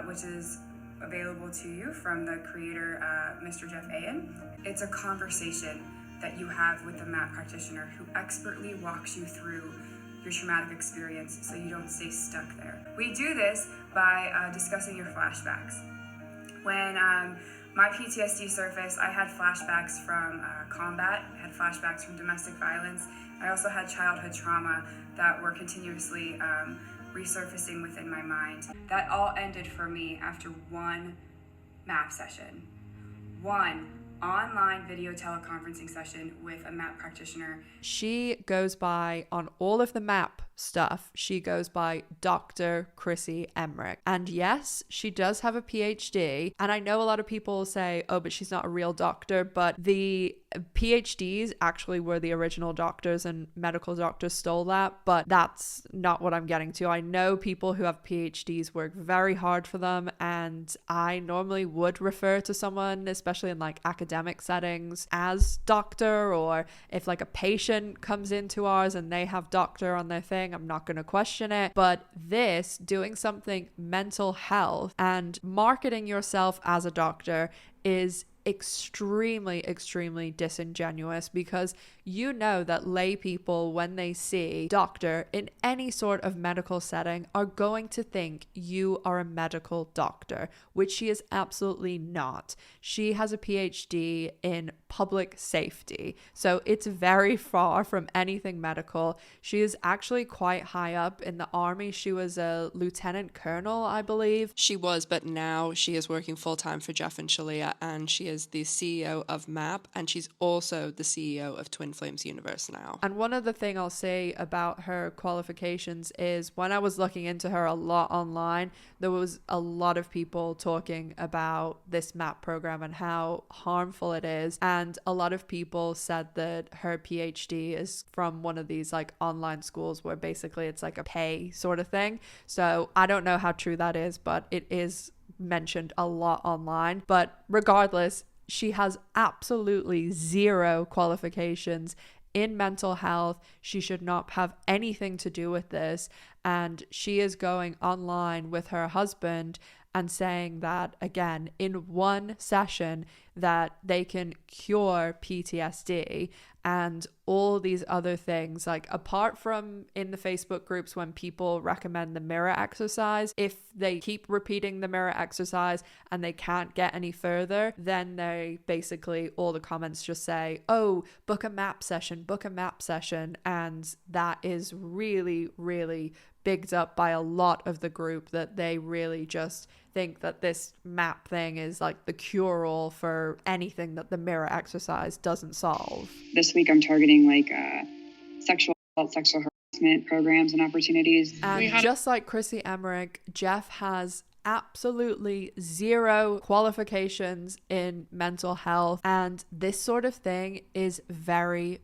which is available to you from the creator, Mr. Jeff Ayen. It's a conversation that you have with the MAP practitioner who expertly walks you through your traumatic experience so you don't stay stuck there. We do this by discussing your flashbacks. When my PTSD surfaced, I had flashbacks from combat, I had flashbacks from domestic violence. I also had childhood trauma that were continuously resurfacing within my mind. That all ended for me after one MAP session. One online video teleconferencing session with a MAP practitioner. She goes by, on all of the MAP stuff, she goes by Dr. Chrissy Emmerich. And yes, she does have a PhD. And I know a lot of people say, oh, but she's not a real doctor. But the PhDs actually were the original doctors, and medical doctors stole that. But that's not what I'm getting to. I know people who have PhDs work very hard for them. And I normally would refer to someone, especially in like academic settings, as doctor, or if like a patient comes into ours and they have doctor on their thing, I'm not going to question it. But this, doing something mental health and marketing yourself as a doctor, is extremely disingenuous, because you know that lay people, when they see doctor in any sort of medical setting, are going to think you are a medical doctor, which she is absolutely not. She has a PhD in public safety, so it's very far from anything medical. She is actually quite high up in the army. She was a lieutenant colonel, I believe. She was, but now she is working full-time for Jeff and Shaleia, and she is the CEO of MAP, and she's also the CEO of Twin Flames Universe now. And one other thing I'll say about her qualifications is, when I was looking into her a lot online, there was a lot of people talking about this MAP program and how harmful it is. And a lot of people said that her PhD is from one of these like online schools where basically it's like a pay sort of thing. So I don't know how true that is, but it is mentioned a lot online. But regardless, she has absolutely zero qualifications in mental health. She should not have anything to do with this. And she is going online with her husband and saying that, again, in one session, that they can cure PTSD and all these other things. Like, apart from in the Facebook groups when people recommend the mirror exercise, if they keep repeating the mirror exercise and they can't get any further, then they basically, all the comments just say, oh, book a MAP session, and that is really bigged up by a lot of the group, that they really just think that this MAP thing is like the cure-all for anything that the mirror exercise doesn't solve. This week I'm targeting like sexual harassment programs and opportunities. And just like Chrissy Emmerich, Jeff has absolutely zero qualifications in mental health, and this sort of thing is very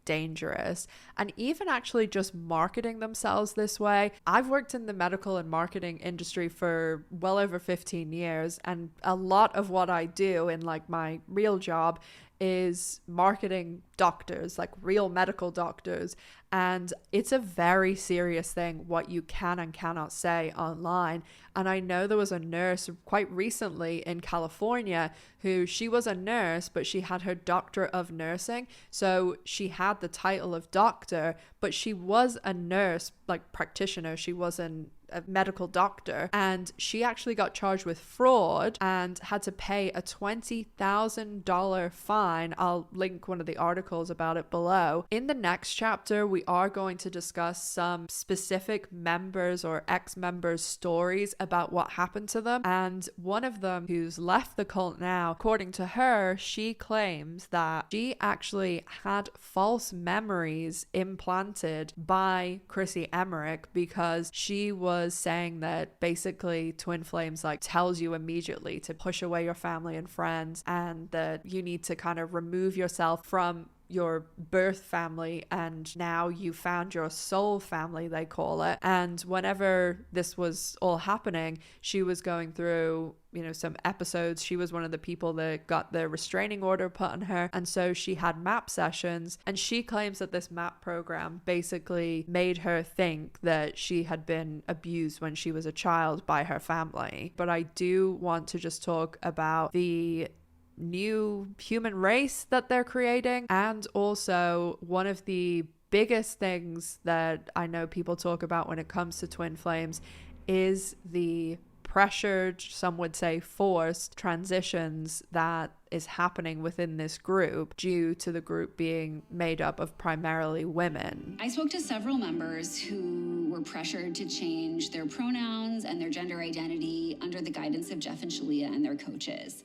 dangerous. And even actually just marketing themselves this way, I've worked in the medical and marketing industry for well over 15 years, and a lot of what I do in like my real job is marketing doctors, like real medical doctors. And it's a very serious thing what you can and cannot say online. And I know there was a nurse quite recently in California who, she was a nurse, but she had her doctor of nursing. So she had the title of doctor, but she was a nurse, like practitioner. She wasn't a medical doctor, and she actually got charged with fraud and had to pay a $20,000 fine. I'll link one of the articles about it below. In the next chapter, we are going to discuss some specific members or ex-members' stories about what happened to them, and one of them, who's left the cult now, according to her, she claims that she actually had false memories implanted by Chrissy Emmerich, because she was saying that basically Twin Flames like tells you immediately to push away your family and friends, and that you need to kind of remove yourself from your birth family, and now you found your soul family, they call it. And whenever this was all happening, she was going through, you know, some episodes. She was one of the people that got the restraining order put on her, and so she had MAP sessions, and she claims that this MAP program basically made her think that she had been abused when she was a child by her family. But I do want to just talk about the new human race that they're creating, and also one of the biggest things that I know people talk about when it comes to Twin Flames is the pressured, some would say forced, transitions that is happening within this group due to the group being made up of primarily women. I spoke to several members who were pressured to change their pronouns and their gender identity under the guidance of Jeff and Shaleia and their coaches.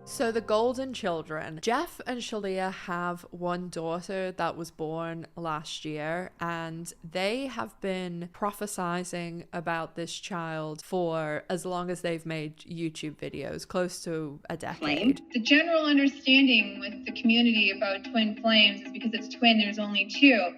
So the Golden Children. Jeff and Shaleia have one daughter that was born last year, and they have been prophesizing about this child for as long as they've made YouTube videos, close to a decade. The general understanding with the community about twin flames is because it's twin, there's only two.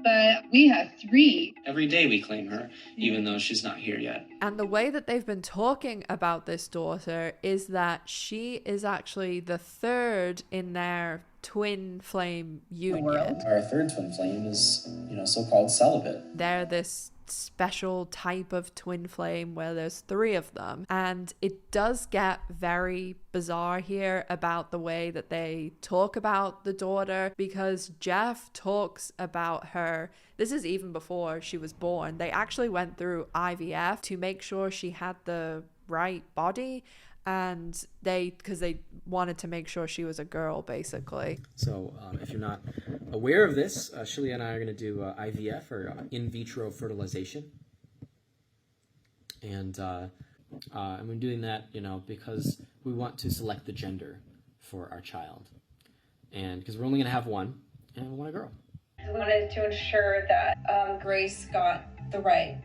But we have three. Every day we claim her, even though she's not here yet. And the way that they've been talking about this daughter is that she is actually the third in their twin flame union. Our third twin flame is, so-called celibate. They're this special type of twin flame where there's three of them, and it does get very bizarre here about the way that they talk about the daughter, because Jeff talks about her. This is even before she was born. They actually went through IVF to make sure she had the right body, and because they wanted to make sure she was a girl, basically. So if you're not aware of this, Shaleia and I are going to do IVF, or in vitro fertilization. And we're doing that, because we want to select the gender for our child. And because we're only going to have one, and we want a girl. I wanted to ensure that Grace got the right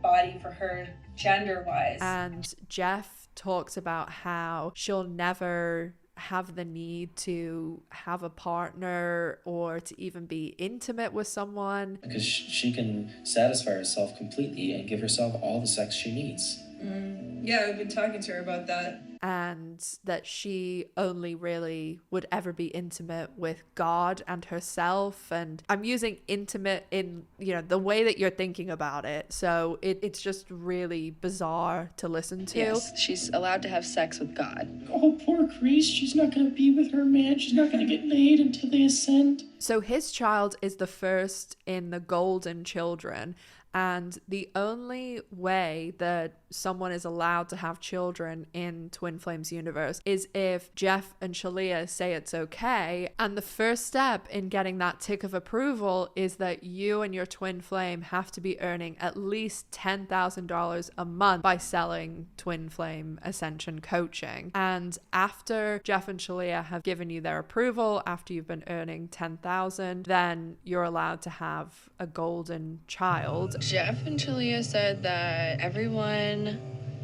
body for her gender-wise. And Jeff talks about how she'll never have the need to have a partner or to even be intimate with someone. Because she can satisfy herself completely and give herself all the sex she needs. Yeah, I've been talking to her about that. And that she only really would ever be intimate with God and herself. And I'm using intimate in, the way that you're thinking about it. So it's just really bizarre to listen to. Yes, she's allowed to have sex with God. Oh, poor Grace. She's not going to be with her man. She's not going to get laid until they ascend. So his child is the first in the Golden Children. And the only way that someone is allowed to have children in Twin Flames universe is if Jeff and Shaleia say it's okay. And the first step in getting that tick of approval is that you and your twin flame have to be earning at least $10,000 a month by selling Twin Flame Ascension coaching. And after Jeff and Shaleia have given you their approval, after you've been earning $10,000, then you're allowed to have a golden child. Jeff and Shaleia said that everyone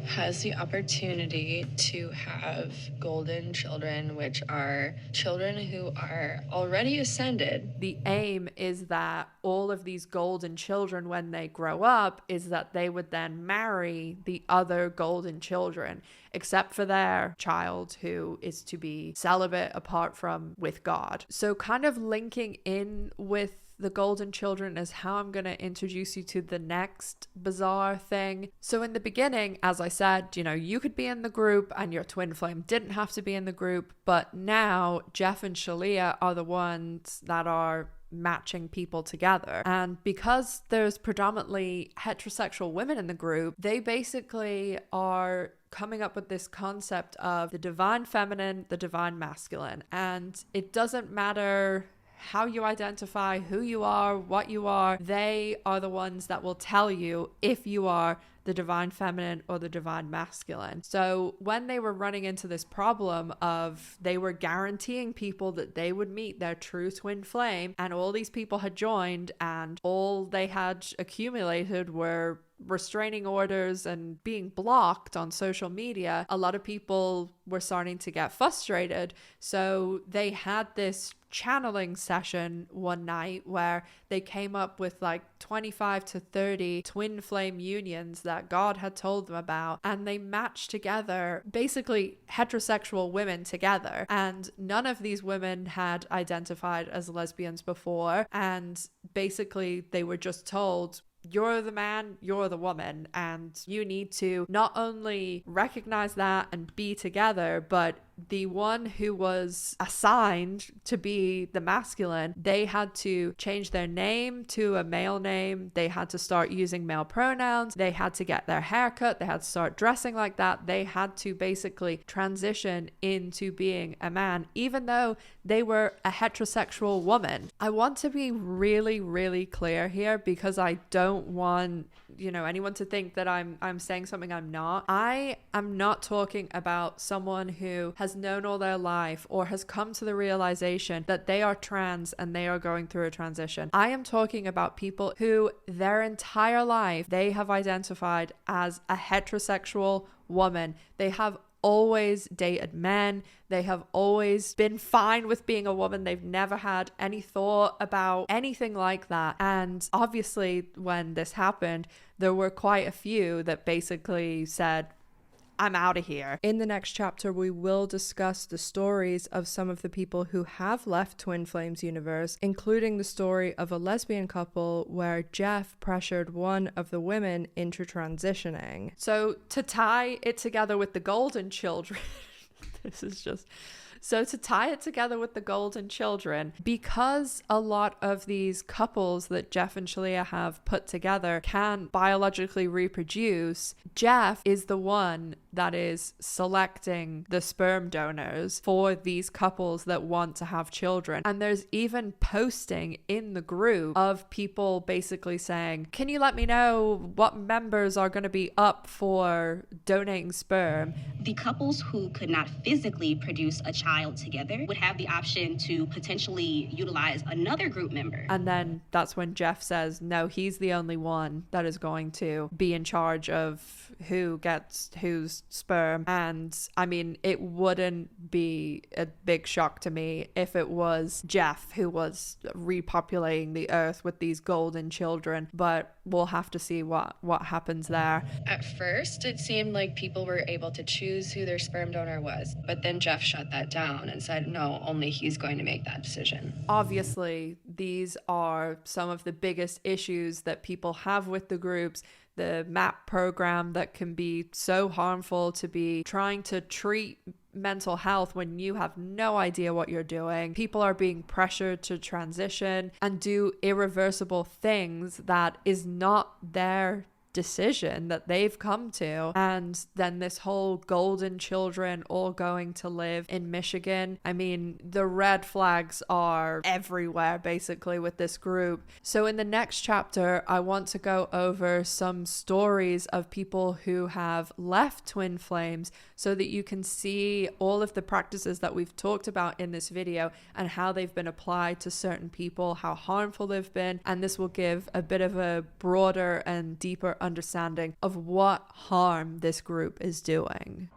has the opportunity to have golden children, which are children who are already ascended. The aim is that all of these golden children, when they grow up, is that they would then marry the other golden children, except for their child who is to be celibate apart from with God. So kind of linking in with the Golden Children is how I'm going to introduce you to the next bizarre thing. So in the beginning, as I said, you could be in the group and your twin flame didn't have to be in the group, but now Jeff and Shaleia are the ones that are matching people together. And because there's predominantly heterosexual women in the group, they basically are coming up with this concept of the divine feminine, the divine masculine. And it doesn't matter how you identify, who you are, what you are, they are the ones that will tell you if you are the divine feminine or the divine masculine. So when they were running into this problem of they were guaranteeing people that they would meet their true twin flame, and all these people had joined and all they had accumulated were restraining orders and being blocked on social media, a lot of people were starting to get frustrated. So they had this channeling session one night where they came up with 25 to 30 twin flame unions that God had told them about, and they matched together basically heterosexual women together, and none of these women had identified as lesbians before, and basically they were just told, you're the man, you're the woman, and you need to not only recognize that and be together, but the one who was assigned to be the masculine, they had to change their name to a male name. They had to start using male pronouns. They had to get their hair cut. They had to start dressing like that. They had to basically transition into being a man, even though they were a heterosexual woman. I want to be really, really clear here, because I don't want, you know, anyone to think that I'm saying something I'm not. I am not talking about someone who has known all their life or has come to the realization that they are trans and they are going through a transition. I am talking about people who their entire life they have identified as a heterosexual woman. They have always dated men. They have always been fine with being a woman. They've never had any thought about anything like that. And obviously, when this happened, there were quite a few that basically said, I'm out of here. In the next chapter, we will discuss the stories of some of the people who have left Twin Flames universe, including the story of a lesbian couple where Jeff pressured one of the women into transitioning. So to tie it together with the Golden Children, to tie it together with the Golden Children, because a lot of these couples that Jeff and Shaleia have put together can biologically reproduce, Jeff is the one that is selecting the sperm donors for these couples that want to have children. And there's even posting in the group of people basically saying, can you let me know what members are going to be up for donating sperm? The couples who could not physically produce a child together would have the option to potentially utilize another group member. And then that's when Jeff says, no, he's the only one that is going to be in charge of who gets whose sperm. And I mean, it wouldn't be a big shock to me if it was Jeff who was repopulating the earth with these golden children, but we'll have to see what happens there. At first, it seemed like people were able to choose who their sperm donor was, but then Jeff shut that down and said, no, only he's going to make that decision. Obviously, these are some of the biggest issues that people have with the groups. The MAP program that can be so harmful, to be trying to treat mental health when you have no idea what you're doing. People are being pressured to transition and do irreversible things that is not their decision that they've come to. And then this whole golden children all going to live in Michigan. I mean, the red flags are everywhere basically with this group. So in the next chapter, I want to go over some stories of people who have left Twin Flames so that you can see all of the practices that we've talked about in this video and how they've been applied to certain people, how harmful they've been. And this will give a bit of a broader and deeper understanding of what harm this group is doing.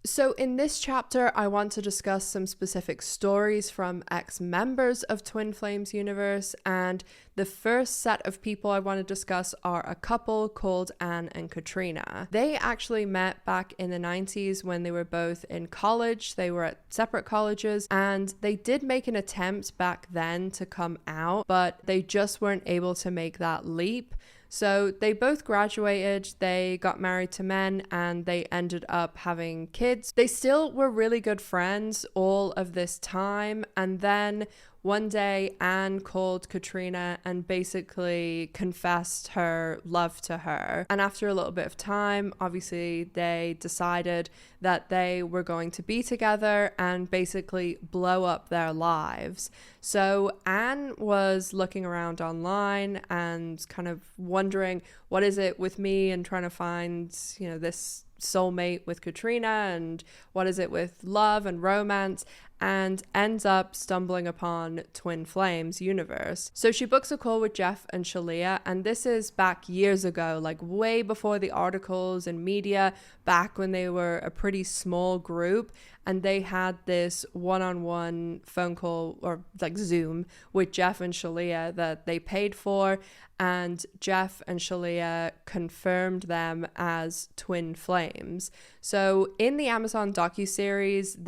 So in this chapter, I want to discuss some specific stories from ex-members of Twin Flames universe, and the first set of people I want to discuss are a couple called Anne and Katrina. They actually met back in the 90s when they were both in college. They were at separate colleges, and they did make an attempt back then to come out, but they just weren't able to make that leap. So they both graduated, they got married to men, and they ended up having kids. They still were really good friends all of this time. And then one day, Anne called Katrina and basically confessed her love to her. And after a little bit of time, obviously, they decided that they were going to be together and basically blow up their lives. So Anne was looking around online and kind of wondering, what is it with me, and trying to find, this soulmate with Katrina, and what is it with love and romance, and ends up stumbling upon Twin Flames universe. So she books a call with Jeff and Shaleia, and this is back years ago, like way before the articles and media, back when they were a pretty small group, and they had this one-on-one phone call, or like Zoom, with Jeff and Shaleia that they paid for, and Jeff and Shaleia confirmed them as Twin Flames. So in the Amazon docuseries,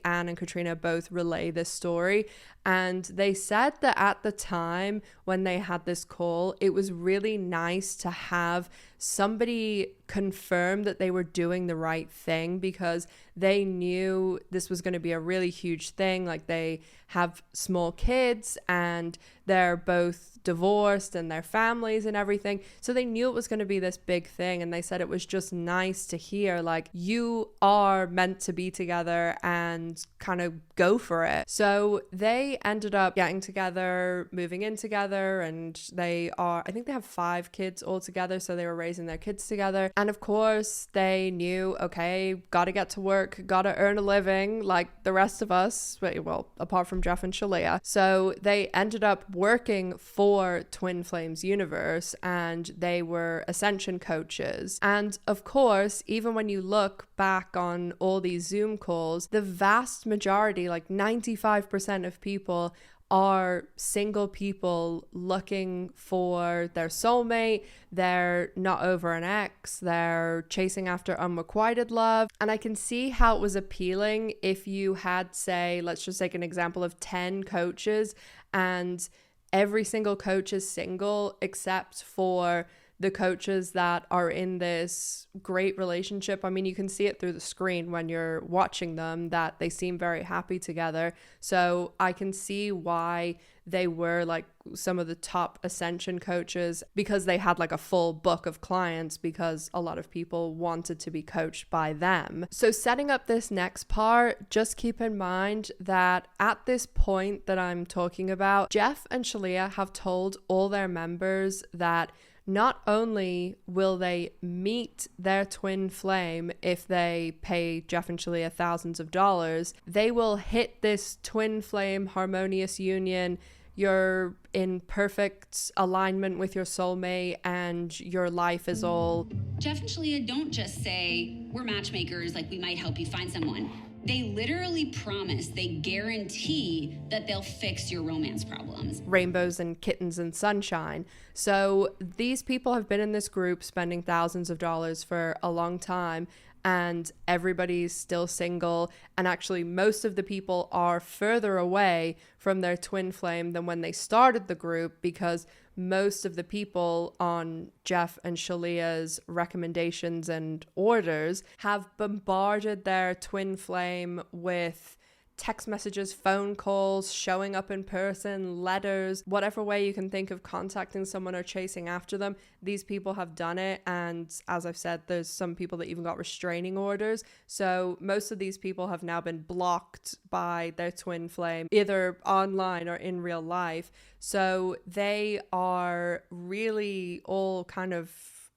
Anne and Katrina both relay this story, And they said that at the time when they had this call, it was really nice to have somebody confirm that they were doing the right thing, because they knew this was going to be a really huge thing. Like, they have small kids and they're both divorced and their families and everything. So they knew it was going to be this big thing. And they said it was just nice to hear, like, you are meant to be together and kind of go for it. So they ended up getting together, moving in together, and I think they have 5 kids all together. So they were raising their kids together. And of course they knew, okay, gotta get to work, gotta earn a living like the rest of us. Well, apart from Jeff and Shaleia. So they ended up working for Twin Flames Universe, and they were Ascension coaches. And of course, even when you look back on all these Zoom calls, the vast majority, like 95% of people, are single people looking for their soulmate. They're not over an ex. They're chasing after unrequited love. And I can see how it was appealing if you had, say, let's just take an example of 10 coaches, and every single coach is single except for the coaches that are in this great relationship. I mean, you can see it through the screen when you're watching them that they seem very happy together. So I can see why they were like some of the top Ascension coaches, because they had like a full book of clients, because a lot of people wanted to be coached by them. So setting up this next part, just keep in mind that at this point that I'm talking about, Jeff and Shaleia have told all their members that not only will they meet their twin flame if they pay Jeff and Shaleia thousands of dollars, they will hit this twin flame harmonious union. You're in perfect alignment with your soulmate and your life is all... Jeff and Shaleia don't just say, we're matchmakers, like we might help you find someone. They literally promise, they guarantee that they'll fix your romance problems. Rainbows and kittens and sunshine. So these people have been in this group spending thousands of dollars for a long time, and everybody's still single. And actually, most of the people are further away from their twin flame than when they started the group, because most of the people on Jeff and Shaleia's recommendations and orders have bombarded their twin flame with text messages, phone calls, showing up in person, letters, whatever way you can think of contacting someone or chasing after them. These people have done it. And as I've said, there's some people that even got restraining orders. So most of these people have now been blocked by their twin flame, either online or in real life. So they are really all kind of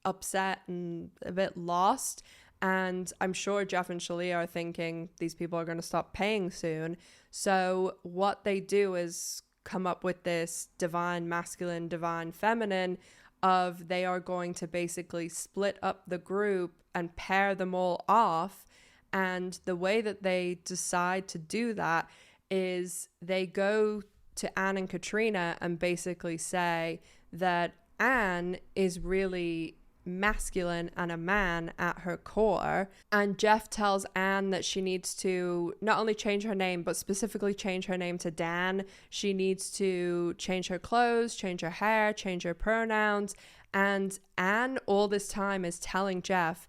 upset and a bit lost. And I'm sure Jeff and Shaleia are thinking these people are going to stop paying soon. So what they do is come up with this divine masculine, divine feminine of they are going to basically split up the group and pair them all off. And the way that they decide to do that is they go to Anne and Katrina and basically say that Anne is really masculine and a man at her core, and Jeff tells Anne that she needs to not only change her name but specifically change her name to Dan. She needs to change her clothes, change her hair, change her pronouns. And Anne all this time is telling Jeff,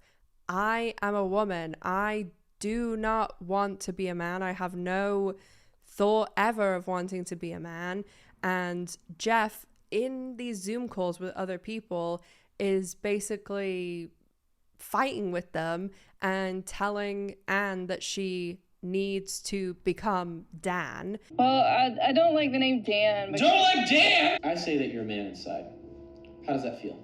I am a woman, I do not want to be a man, I have no thought ever of wanting to be a man. And Jeff, in these Zoom calls with other people, is basically fighting with them and telling Anne that she needs to become Dan. Well, I don't like the name Dan. Don't like Dan? I say that you're a man inside. How does that feel?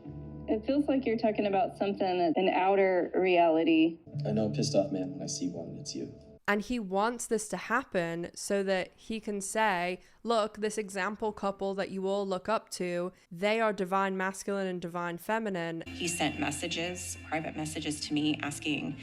It feels like you're talking about something that's an outer reality. I know I'm pissed off, man, when I see one, it's you. And he wants this to happen so that he can say, look, this example couple that you all look up to, they are divine masculine and divine feminine. He sent messages, private messages to me asking,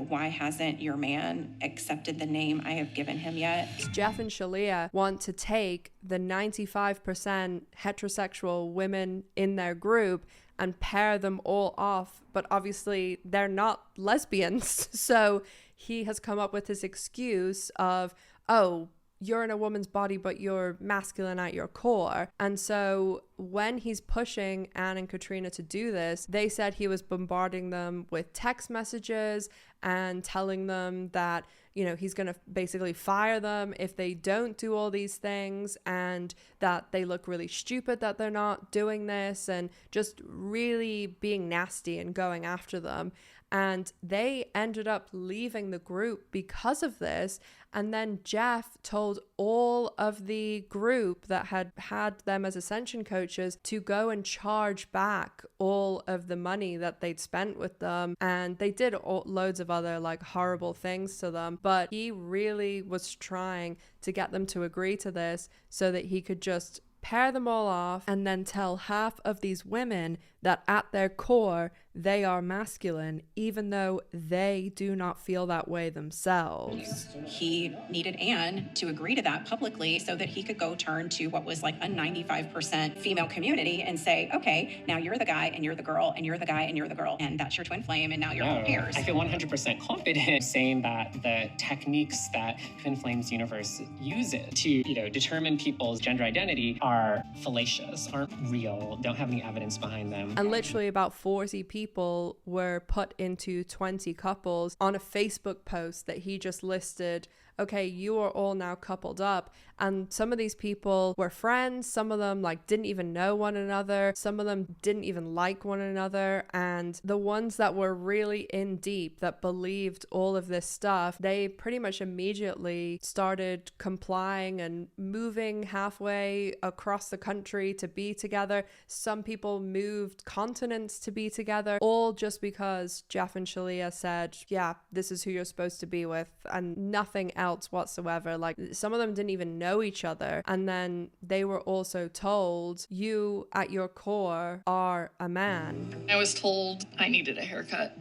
why hasn't your man accepted the name I have given him yet? Jeff and Shaleia want to take the 95% heterosexual women in their group and pair them all off. But obviously they're not lesbians. So he has come up with this excuse of, oh, you're in a woman's body, but you're masculine at your core. And so when he's pushing Anne and Katrina to do this, they said he was bombarding them with text messages and telling them that, you know, he's going to basically fire them if they don't do all these things, and that they look really stupid that they're not doing this, and just really being nasty and going after them. And they ended up leaving the group because of this. And then Jeff told all of the group that had them as ascension coaches to go and charge back all of the money that they'd spent with them. And they did loads of other like horrible things to them. But he really was trying to get them to agree to this so that he could just pair them all off and then tell half of these women that at their core they are masculine, even though they do not feel that way themselves. He needed Anne to agree to that publicly so that he could go turn to what was like a 95% female community and say, okay, now you're the guy and you're the girl and you're the guy and you're the girl, and that's your twin flame, and now you're all pairs. I feel 100% confident saying that the techniques that Twin Flames Universe uses to, you know, determine people's gender identity are fallacious, aren't real, don't have any evidence behind them. And literally about 40 people were put into 20 couples on a Facebook post that he just listed. Okay, you are all now coupled up. And some of these people were friends. Some of them like didn't even know one another. Some of them didn't even like one another. And the ones that were really in deep, that believed all of this stuff, they pretty much immediately started complying and moving halfway across the country to be together. Some people moved continents to be together, all just because Jeff and Shaleia said, yeah, this is who you're supposed to be with, and nothing else whatsoever. Like, some of them didn't even know each other. And then they were also told, you at your core are a man. I was told I needed a haircut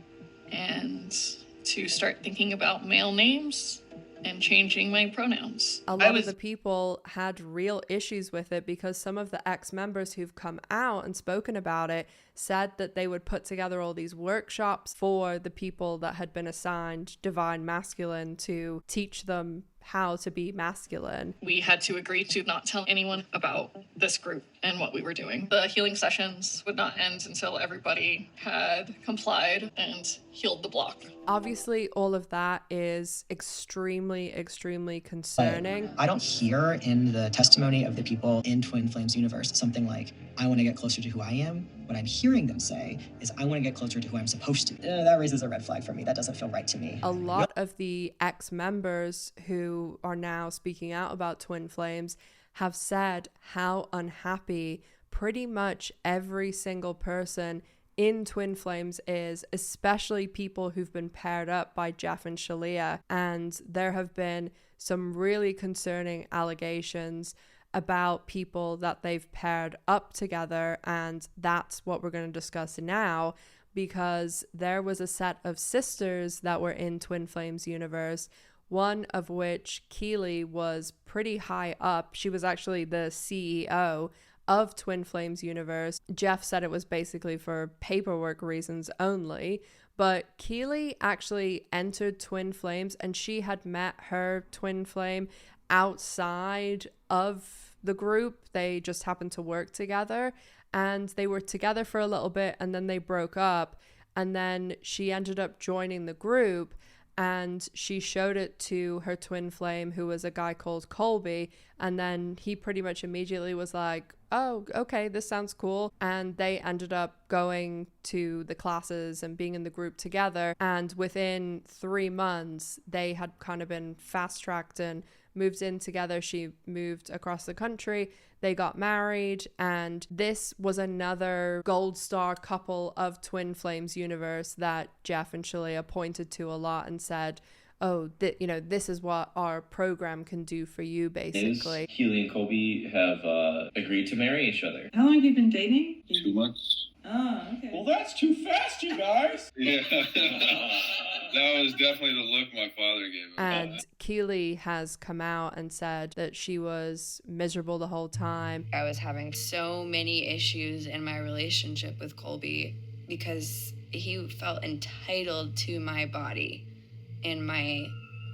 and to start thinking about male names and changing my pronouns. A lot of the people had real issues with it because some of the ex-members who've come out and spoken about it said that they would put together all these workshops for the people that had been assigned divine masculine to teach them how to be masculine. We had to agree to not tell anyone about this group and what we were doing. The healing sessions would not end until everybody had complied and healed the block. Obviously, all of that is extremely, extremely concerning. I don't hear in the testimony of the people in Twin Flames Universe something like, I want to get closer to who I am. What I'm hearing them say is, I want to get closer to who I'm supposed to. That raises a red flag for me. That doesn't feel right to me. A lot of the ex-members who are now speaking out about Twin Flames have said how unhappy pretty much every single person in Twin Flames is, especially people who've been paired up by Jeff and Shaleia. And there have been some really concerning allegations about people that they've paired up together, and that's what we're going to discuss now, because there was a set of sisters that were in Twin Flames universe, one of which, Keely, was pretty high up. She was actually the CEO of Twin Flames universe. Jeff said it was basically for paperwork reasons only, but Keely actually entered Twin Flames, and she had met her twin flame outside of the group. They just happened to work together, and they were together for a little bit, and then they broke up, and then she ended up joining the group, and she showed it to her twin flame, who was a guy called Colby, and then he pretty much immediately was like, oh, okay, this sounds cool. And they ended up going to the classes and being in the group together, and within 3 months they had kind of been fast-tracked and moved in together. She moved across the country, they got married, and this was another gold star couple of Twin Flames universe that Jeff and Shaleia pointed to a lot and said, oh, this is what our program can do for you, basically. Keely and Colby have agreed to marry each other. How long have you been dating? 2 months. Oh, okay. Well, that's too fast, you guys. Yeah. That was definitely the look my father gave me. And Keely has come out and said that she was miserable the whole time. I was having so many issues in my relationship with Colby because he felt entitled to my body and my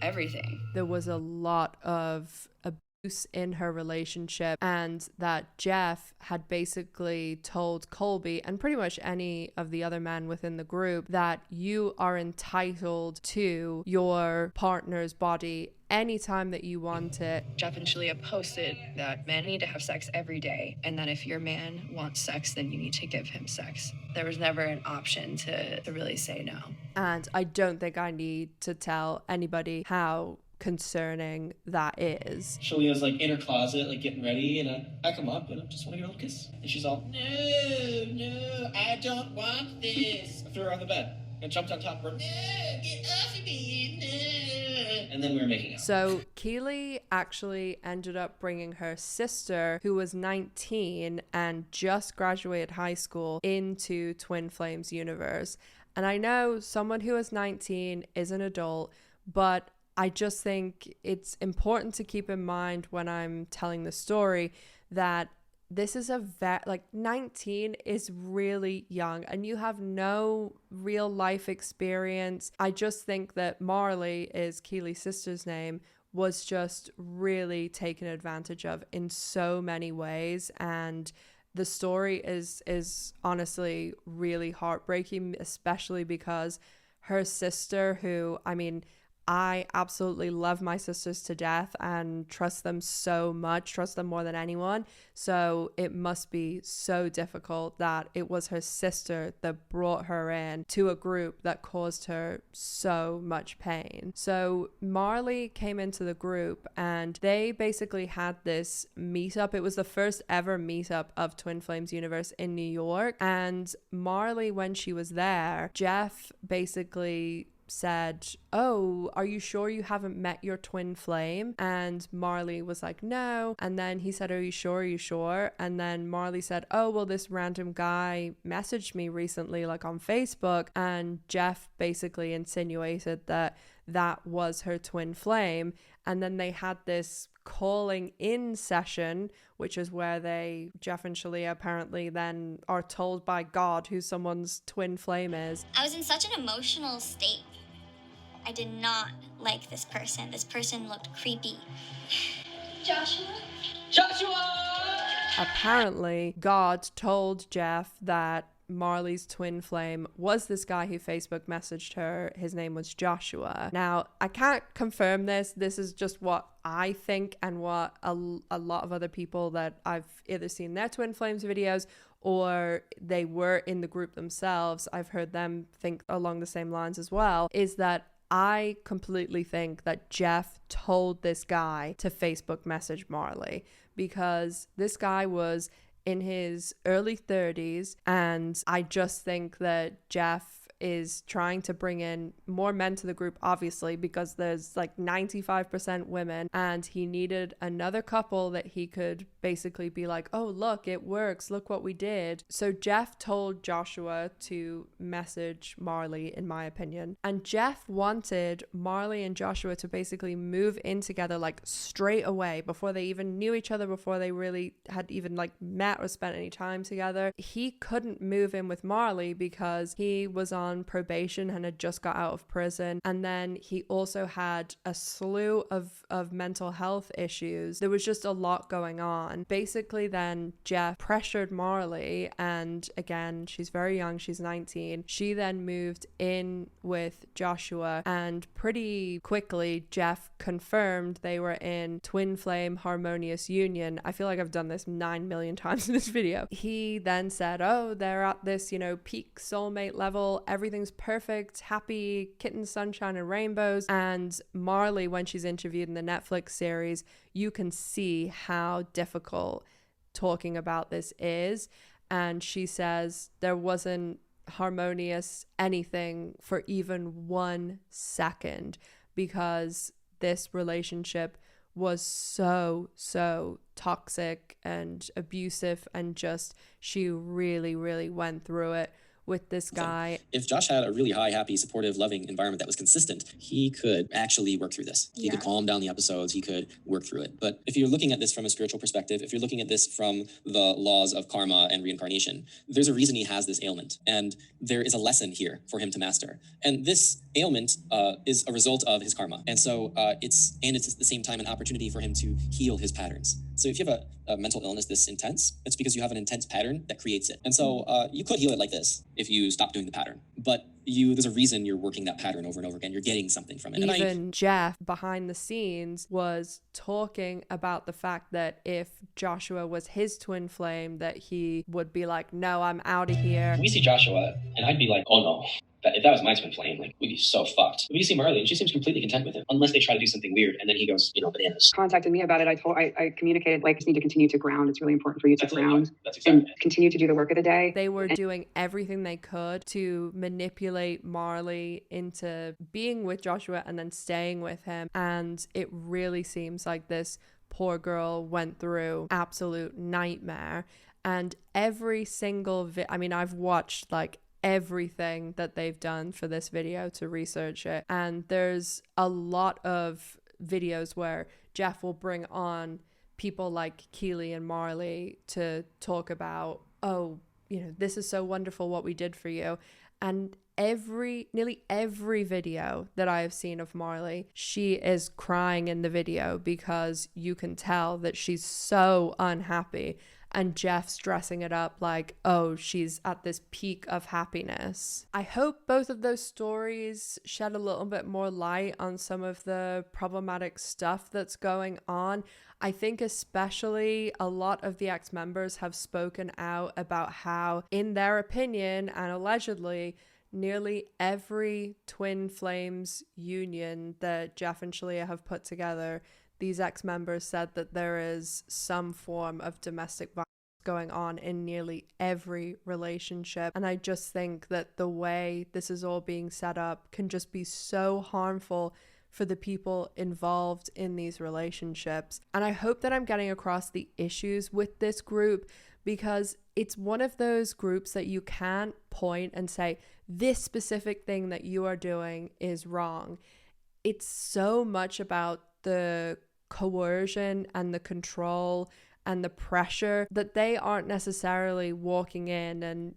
everything. There was a lot of abuse in her relationship, and that Jeff had basically told Colby and pretty much any of the other men within the group that you are entitled to your partner's body anytime that you want it. Jeff and Shaleia posted that men need to have sex every day, and that if your man wants sex, then you need to give him sex. There was never an option to really say no. And I don't think I need to tell anybody how concerning that is. Shaleia's like in her closet, like getting ready, and I come up and I just want to give her a little kiss. And she's all, no, I don't want this. I threw her on the bed and jumped on top of her. No, get off of me, no. And then we were making out. So Keely actually ended up bringing her sister, who was 19 and just graduated high school, into Twin Flames universe. And I know someone who is 19 is an adult, but I just think it's important to keep in mind when I'm telling the story that this is 19 is really young and you have no real life experience. I just think that Marley, is Keely's sister's name, was just really taken advantage of in so many ways. And the story is honestly really heartbreaking, especially because her sister, who, I mean, I absolutely love my sisters to death and trust them so much, trust them more than anyone. So it must be so difficult that it was her sister that brought her in to a group that caused her so much pain. So Marley came into the group and they basically had this meetup. It was the first ever meetup of Twin Flames Universe in New York. And Marley, when she was there, Jeff basically said, "Oh, are you sure you haven't met your twin flame?" And Marley was like, "No." And then he said, "Are you sure? Are you sure?" And then Marley said, "Oh, well, this random guy messaged me recently, like on Facebook." And Jeff basically insinuated that that was her twin flame. And then they had this calling in session, which is where Jeff and Shaleia apparently then are told by God who someone's twin flame is. I was in such an emotional state. I did not like this person. This person looked creepy. Joshua? Apparently, God told Jeff that Marley's twin flame was this guy who Facebook messaged her. His name was Joshua. Now, I can't confirm this. This is just what I think and what a lot of other people that I've either seen their twin flames videos or they were in the group themselves, I've heard them think along the same lines as well, is that I completely think that Jeff told this guy to Facebook message Marley, because this guy was in his early 30s, and I just think that Jeff is trying to bring in more men to the group, obviously, because there's like 95% women, and he needed another couple that he could basically be like, "Oh, look, it works, look what we did." So Jeff told Joshua to message Marley, in my opinion, and Jeff wanted Marley and Joshua to basically move in together like straight away, before they even knew each other, before they really had even like met or spent any time together. He couldn't move in with Marley because he was on probation and had just got out of prison, and then he also had a slew of mental health issues. There was just a lot going on. Basically, then Jeff pressured Marley, and again, she's very young, she's 19. She then moved in with Joshua, and pretty quickly Jeff confirmed they were in twin flame harmonious union. I feel like I've done this 9 million times in this video. He then said, "Oh, they're at this, peak soulmate level. Everything's perfect, happy, kitten sunshine and rainbows." And Marley, when she's interviewed in the Netflix series, you can see how difficult talking about this is. And she says there wasn't harmonious anything for even 1 second, because this relationship was so toxic and abusive, and just she really went through it with this guy. If Josh had a really high, happy, supportive, loving environment that was consistent, he could actually work through this. He could calm down the episodes, he could work through it. But if you're looking at this from a spiritual perspective, if you're looking at this from the laws of karma and reincarnation, there's a reason he has this ailment. And there is a lesson here for him to master. And this ailment is a result of his karma. And so it's at the same time an opportunity for him to heal his patterns. So if you have a mental illness this intense, it's because you have an intense pattern that creates it. And so you could heal it like this if you stop doing the pattern. But there's a reason you're working that pattern over and over again. You're getting something from it. Even Jeff behind the scenes was talking about the fact that if Joshua was his twin flame, that he would be like, no, I'm out of here. We see Joshua and I'd be like, oh no. If that was my twin flame, like, we'd be so fucked. But you see Marley, and she seems completely content with it, unless they try to do something weird, and then he goes, bananas. Contacted me about it. I communicated, like, just need to continue to ground. It's really important for you to ground and continue to do the work of the day. They were doing everything they could to manipulate Marley into being with Joshua and then staying with him. And it really seems like this poor girl went through absolute nightmare. And every single I've watched like everything that they've done for this video to research it, and there's a lot of videos where Jeff will bring on people like Keely and Marley to talk about, this is so wonderful what we did for you. And nearly every video that I have seen of Marley, she is crying in the video because you can tell that she's so unhappy. And Jeff's dressing it up like, oh, she's at this peak of happiness. I hope both of those stories shed a little bit more light on some of the problematic stuff that's going on. I think especially a lot of the ex-members have spoken out about how, in their opinion and allegedly, nearly every Twin Flames union that Jeff and Shaleia have put together, these ex-members said that there is some form of domestic violence going on in nearly every relationship. And I just think that the way this is all being set up can just be so harmful for the people involved in these relationships. And I hope that I'm getting across the issues with this group, because it's one of those groups that you can't point and say, this specific thing that you are doing is wrong. It's so much about the coercion and the control and the pressure that they aren't necessarily walking in and,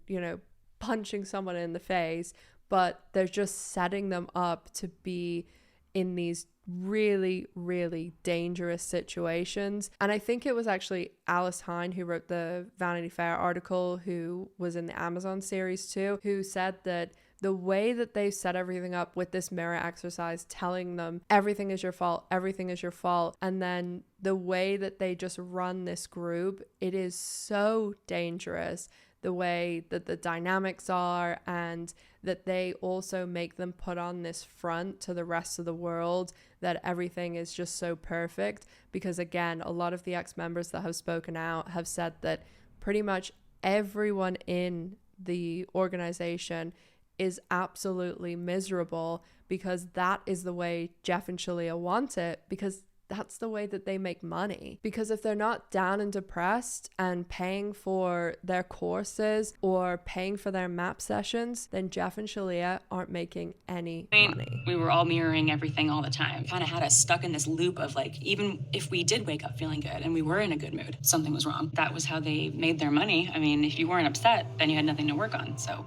punching someone in the face, but they're just setting them up to be in these really, really dangerous situations. And I think it was actually Alice Hine who wrote the Vanity Fair article, who was in the Amazon series too, who said that the way that they set everything up with this mirror exercise, telling them everything is your fault, and then the way that they just run this group, it is so dangerous. The way that the dynamics are, and that they also make them put on this front to the rest of the world that everything is just so perfect. Because again, a lot of the ex-members that have spoken out have said that pretty much everyone in the organization is absolutely miserable, because that is the way Jeff and Shaleia want it, because that's the way that they make money. Because if they're not down and depressed and paying for their courses or paying for their map sessions, then Jeff and Shaleia aren't making any money. We were all mirroring everything all the time. Kind of had us stuck in this loop of like, even if we did wake up feeling good and we were in a good mood, something was wrong. That was how they made their money. I mean, if you weren't upset, then you had nothing to work on, so.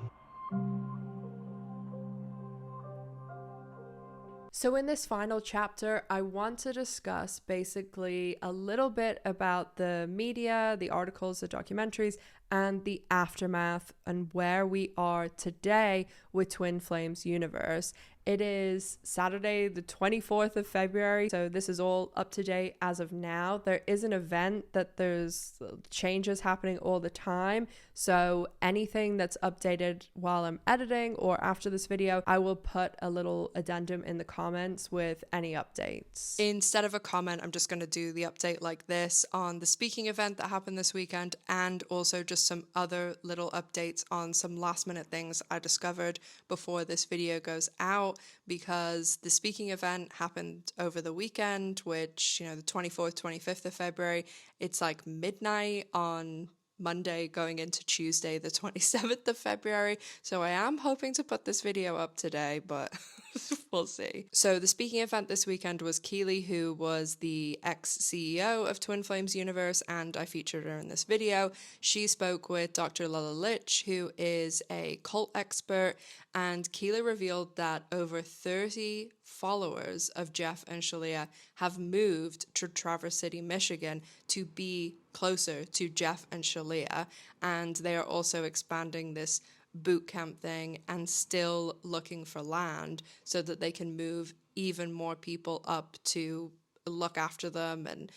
So in this final chapter, I want to discuss basically a little bit about the media, the articles, the documentaries, and the aftermath and where we are today with Twin Flames Universe. It is Saturday, the 24th of February, so this is all up to date as of now. There is an event that there's changes happening all the time, so anything that's updated while I'm editing or after this video, I will put a little addendum in the comments with any updates. Instead of a comment, I'm just going to do the update like this on the speaking event that happened this weekend, and also just some other little updates on some last minute things I discovered before this video goes out, because the speaking event happened over the weekend, which, the 24th, 25th of February, it's like midnight on Monday going into Tuesday, the 27th of February. So I am hoping to put this video up today, but We'll see. So the speaking event this weekend was Keely, who was the ex-CEO of Twin Flames Universe, and I featured her in this video. She spoke with Dr. Lala Litch, who is a cult expert, and Keely revealed that over 30 followers of Jeff and Shaleia have moved to Traverse City, Michigan to be closer to Jeff and Shaleia, and they are also expanding this boot camp thing and still looking for land so that they can move even more people up to look after them and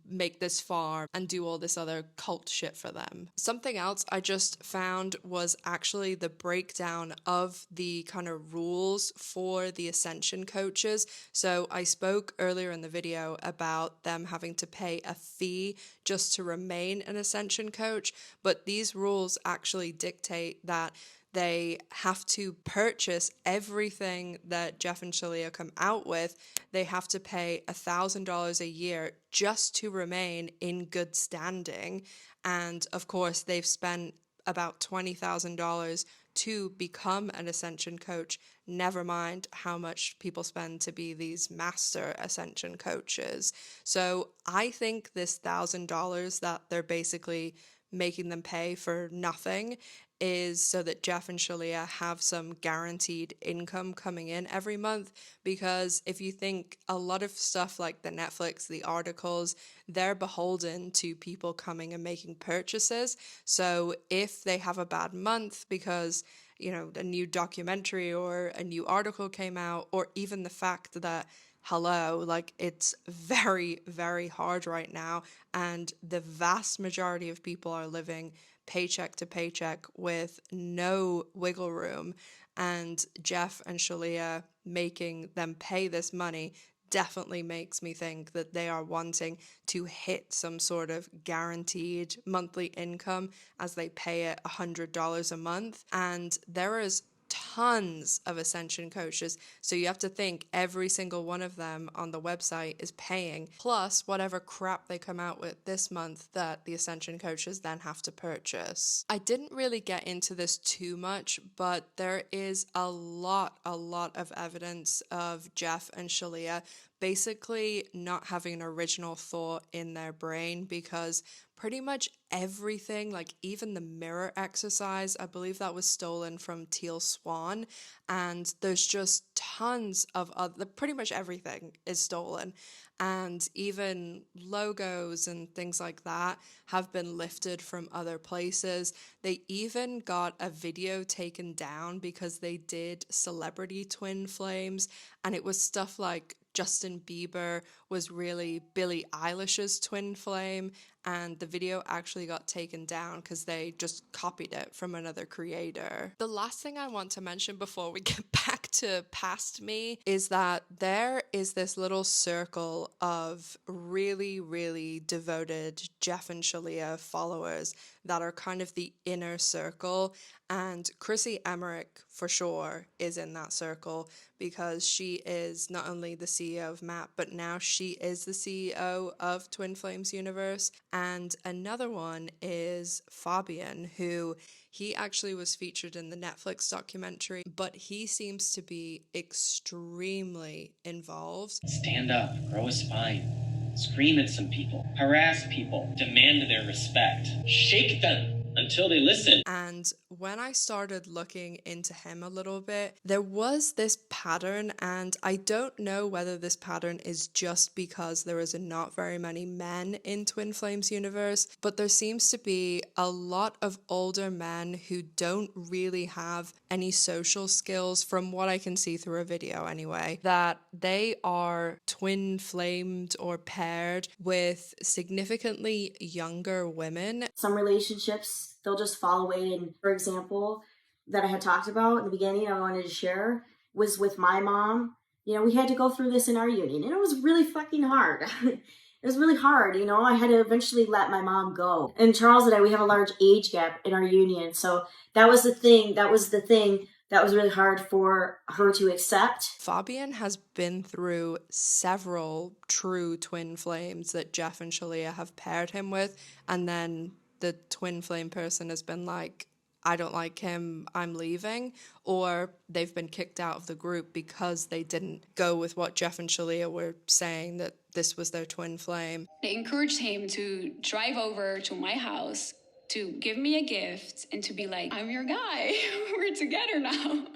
make this farm and do all this other cult shit for them. Something else I just found was actually the breakdown of the kind of rules for the Ascension coaches. So I spoke earlier in the video about them having to pay a fee just to remain an Ascension coach, but these rules actually dictate that they have to purchase everything that Jeff and Shaleia come out with. They have to pay $1,000 a year just to remain in good standing. And of course, they've spent about $20,000 to become an Ascension coach, never mind how much people spend to be these master Ascension coaches. So I think this $1,000 that they're basically making them pay for nothing is so that Jeff and Shaleia have some guaranteed income coming in every month. Because if you think a lot of stuff like the Netflix, the articles, they're beholden to people coming and making purchases. So if they have a bad month because, you know, a new documentary or a new article came out, or even the fact that hello, like it's very, very hard right now, and the vast majority of people are living paycheck to paycheck with no wiggle room, and Jeff and Shaleia making them pay this money definitely makes me think that they are wanting to hit some sort of guaranteed monthly income as they pay it $100 a month. And there is tons of Ascension coaches, so you have to think every single one of them on the website is paying, plus whatever crap they come out with this month that the Ascension coaches then have to purchase. I didn't really get into this too much, but there is a lot of evidence of Jeff and Shaleia basically not having an original thought in their brain, because pretty much everything, like even the mirror exercise, I believe that was stolen from Teal Swan, and there's just tons of other, pretty much everything is stolen, and even logos and things like that have been lifted from other places. They even got a video taken down because they did celebrity twin flames, and it was stuff like Justin Bieber was really Billie Eilish's twin flame, and the video actually got taken down because they just copied it from another creator. The last thing I want to mention before we get back to Past Me is that there is this little circle of really, really devoted Jeff and Shaleia followers that are kind of the inner circle, and Chrissy Emmerich for sure is in that circle, because she is not only the CEO of MAP, but now she is the CEO of Twin Flames Universe. And another one is Fabian, who he actually was featured in the Netflix documentary, but he seems to be extremely involved. Stand up, grow a spine, scream at some people, harass people, demand their respect, shake them until they listen. And when I started looking into him a little bit, there was this pattern, and I don't know whether this pattern is just because there is not very many men in Twin Flames universe, but there seems to be a lot of older men who don't really have any social skills, from what I can see through a video anyway, that they are twin flamed or paired with significantly younger women. Some relationships, they'll just fall away. And for example, that I had talked about in the beginning, I wanted to share, was with my mom. You know, we had to go through this in our union, and it was really fucking hard. It was really hard, you know. I had to eventually let my mom go. And Charles and I, we have a large age gap in our union. So that was the thing. That was really hard for her to accept. Fabian has been through several true twin flames that Jeff and Shaleia have paired him with, and then the twin flame person has been like, I don't like him, I'm leaving, or they've been kicked out of the group because they didn't go with what Jeff and Shaleia were saying, that this was their twin flame. They encouraged him to drive over to my house to give me a gift and to be like, I'm your guy. We're together now.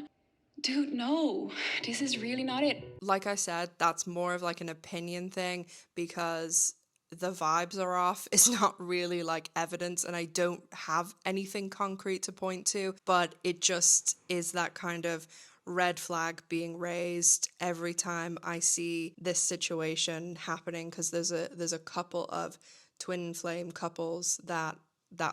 Dude, no, this is really not it. Like I said, that's more of like an opinion thing because the vibes are off. It's not really like evidence, and I don't have anything concrete to point to, but it just is that kind of red flag being raised every time I see this situation happening, because there's a couple of twin flame couples that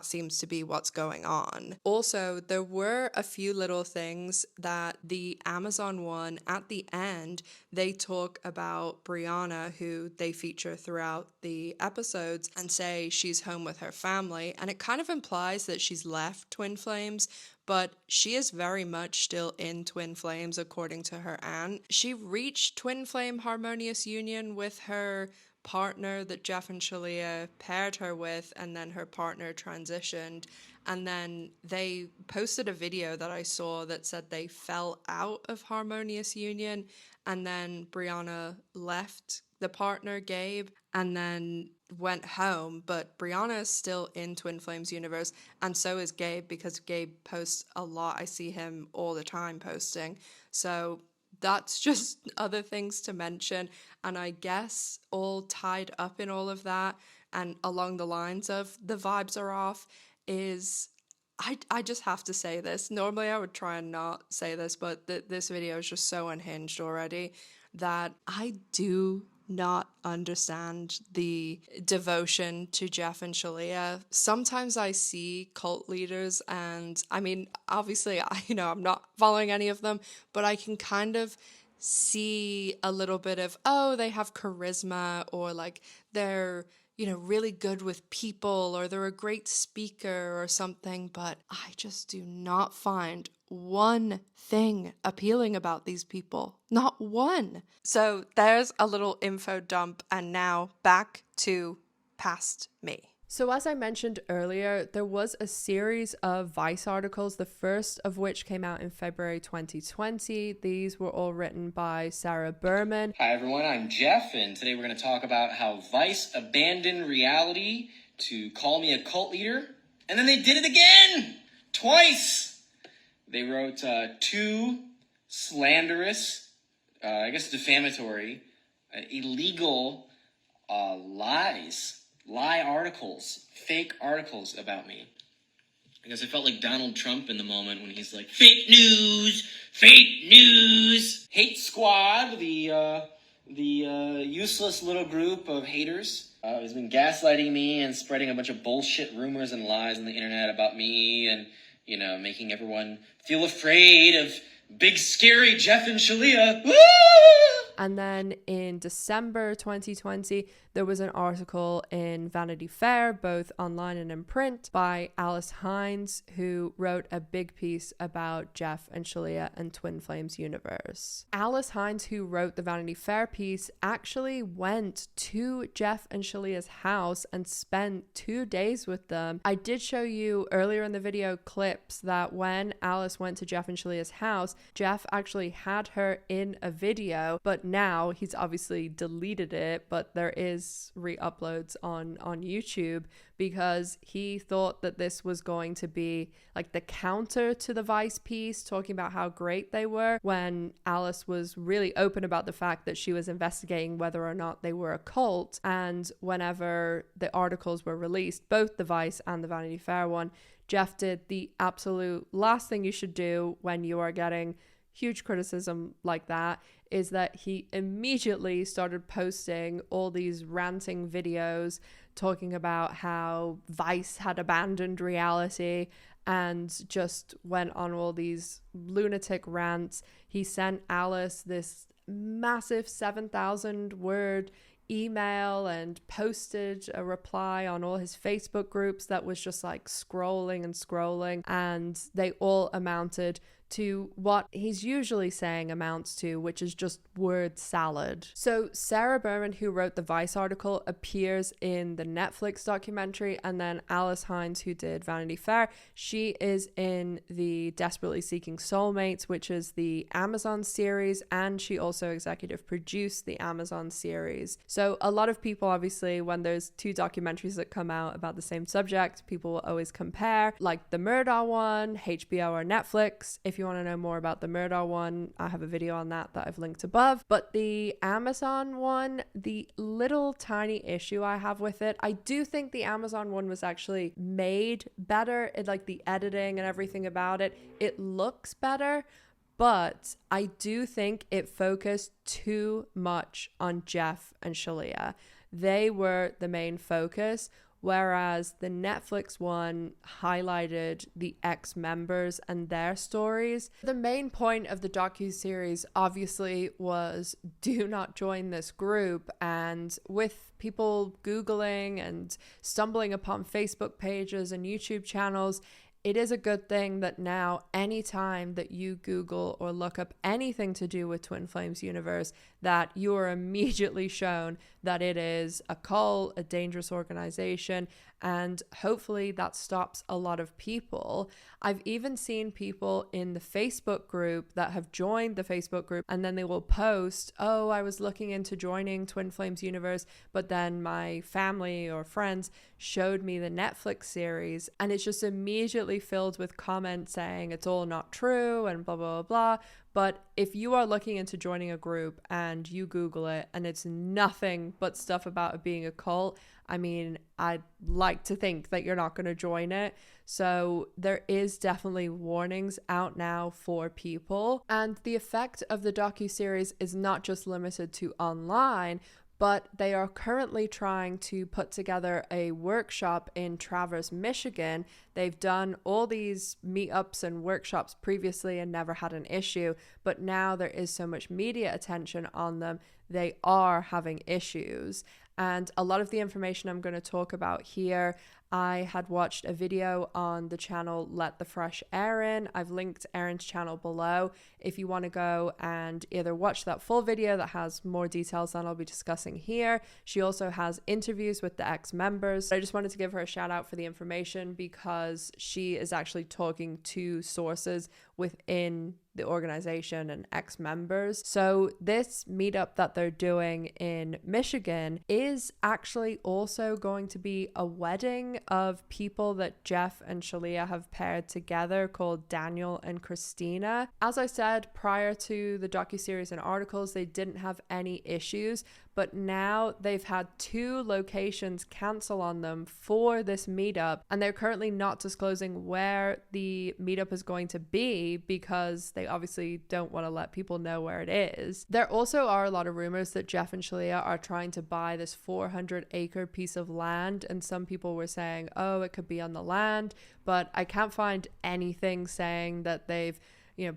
seems to be what's going on. Also, there were a few little things that the Amazon one, at the end, they talk about Brianna, who they feature throughout the episodes, and say she's home with her family, and it kind of implies that she's left Twin Flames, but she is very much still in Twin Flames according to her aunt. She reached Twin Flame harmonious union with her partner that Jeff and Shaleia paired her with, and then her partner transitioned, and then they posted a video that I saw that said they fell out of harmonious union, and then Brianna left the partner Gabe and then went home, but Brianna is still in Twin Flames universe, and so is Gabe, because Gabe posts a lot. I see him all the time posting, so that's just other things to mention. And I guess all tied up in all of that and along the lines of the vibes are off is, I just have to say this. Normally I would try and not say this, but this video is just so unhinged already that I do not understand the devotion to Jeff and Shaleia. Sometimes I see cult leaders, and I mean, obviously, I'm not following any of them, but I can kind of see a little bit of, oh, they have charisma, or like they're, really good with people, or they're a great speaker or something, but I just do not find one thing appealing about these people. Not one. So there's a little info dump, and now back to past me. So as I mentioned earlier, there was a series of Vice articles, the first of which came out in February 2020. These were all written by Sarah Berman. Hi everyone, I'm Jeff, and today we're going to talk about how Vice abandoned reality to call me a cult leader, and then they did it again! Twice! They wrote two slanderous, defamatory, illegal lie articles, fake articles about me. I guess I felt like Donald Trump in the moment when he's like, fake news! Hate Squad, the useless little group of haters, has been gaslighting me and spreading a bunch of bullshit rumors and lies on the internet about me, and, making everyone feel afraid of big scary Jeff and Shaleia. Woo! And then in December 2020, there was an article in Vanity Fair, both online and in print, by Alice Hines, who wrote a big piece about Jeff and Shaleia and Twin Flames universe. Alice Hines, who wrote the Vanity Fair piece, actually went to Jeff and Shaleia's house and spent 2 days with them. I did show you earlier in the video clips that when Alice went to Jeff and Shaleia's house, Jeff actually had her in a video, but now he's obviously deleted it, but there is re-uploads on YouTube, because he thought that this was going to be like the counter to the Vice piece, talking about how great they were, when Alice was really open about the fact that she was investigating whether or not they were a cult. And whenever the articles were released, both the Vice and the Vanity Fair one, Jeff did the absolute last thing you should do when you are getting huge criticism like that, is that he immediately started posting all these ranting videos talking about how Vice had abandoned reality, and just went on all these lunatic rants. He sent Alice this massive 7,000 word email and posted a reply on all his Facebook groups that was just like scrolling, and they all amounted to what he's usually saying amounts to, which is just word salad. So Sarah Berman, who wrote the Vice article, appears in the Netflix documentary, and then Alice Hines, who did Vanity Fair, she is in the Desperately Seeking Soulmates, which is the Amazon series, and she also executive produced the Amazon series. So a lot of people, obviously, when there's two documentaries that come out about the same subject, people will always compare, like the Murdaugh one, HBO or Netflix. If you want to know more about the Murdaugh one, I have a video on that I've linked above. But the Amazon one, the little tiny issue I have with it, I do think the Amazon one was actually made better. It, like the editing and everything about it, it looks better. But I do think it focused too much on Jeff and Shaleia. They were the main focus, whereas the Netflix one highlighted the ex-members and their stories. The main point of the docuseries obviously was do not join this group, and with people Googling and stumbling upon Facebook pages and YouTube channels, it is a good thing that now anytime that you Google or look up anything to do with Twin Flames universe, that you are immediately shown that it is a cult, a dangerous organization, and hopefully that stops a lot of people. I've even seen people in the Facebook group that have joined the Facebook group, and then they will post, oh, I was looking into joining Twin Flames universe, but then my family or friends showed me the Netflix series, and it's just immediately filled with comments saying it's all not true and blah, blah, blah, blah. But if you are looking into joining a group and you Google it and it's nothing but stuff about it being a cult, I mean, I'd like to think that you're not going to join it. So there is definitely warnings out now for people. And the effect of the docuseries is not just limited to online, but they are currently trying to put together a workshop in Traverse, Michigan. They've done all these meetups and workshops previously and never had an issue, but now there is so much media attention on them, they are having issues. And a lot of the information I'm going to talk about here, I had watched a video on the channel Let the Fresh Air In. I've linked Erin's channel below if you want to go and either watch that full video that has more details than I'll be discussing here. She also has interviews with the ex-members. I just wanted to give her a shout out for the information because she is actually talking to sources within the organization and ex-members. So this meetup that they're doing in Michigan is actually also going to be a wedding of people that Jeff and Shaleia have paired together called Daniel and Christina. As I said, prior to the docuseries and articles, they didn't have any issues, but now they've had 2 locations cancel on them for this meetup, and they're currently not disclosing where the meetup is going to be because they obviously don't want to let people know where it is. There also are a lot of rumors that Jeff and Shaleia are trying to buy this 400-acre piece of land, and some people were saying, oh, it could be on the land, but I can't find anything saying that they've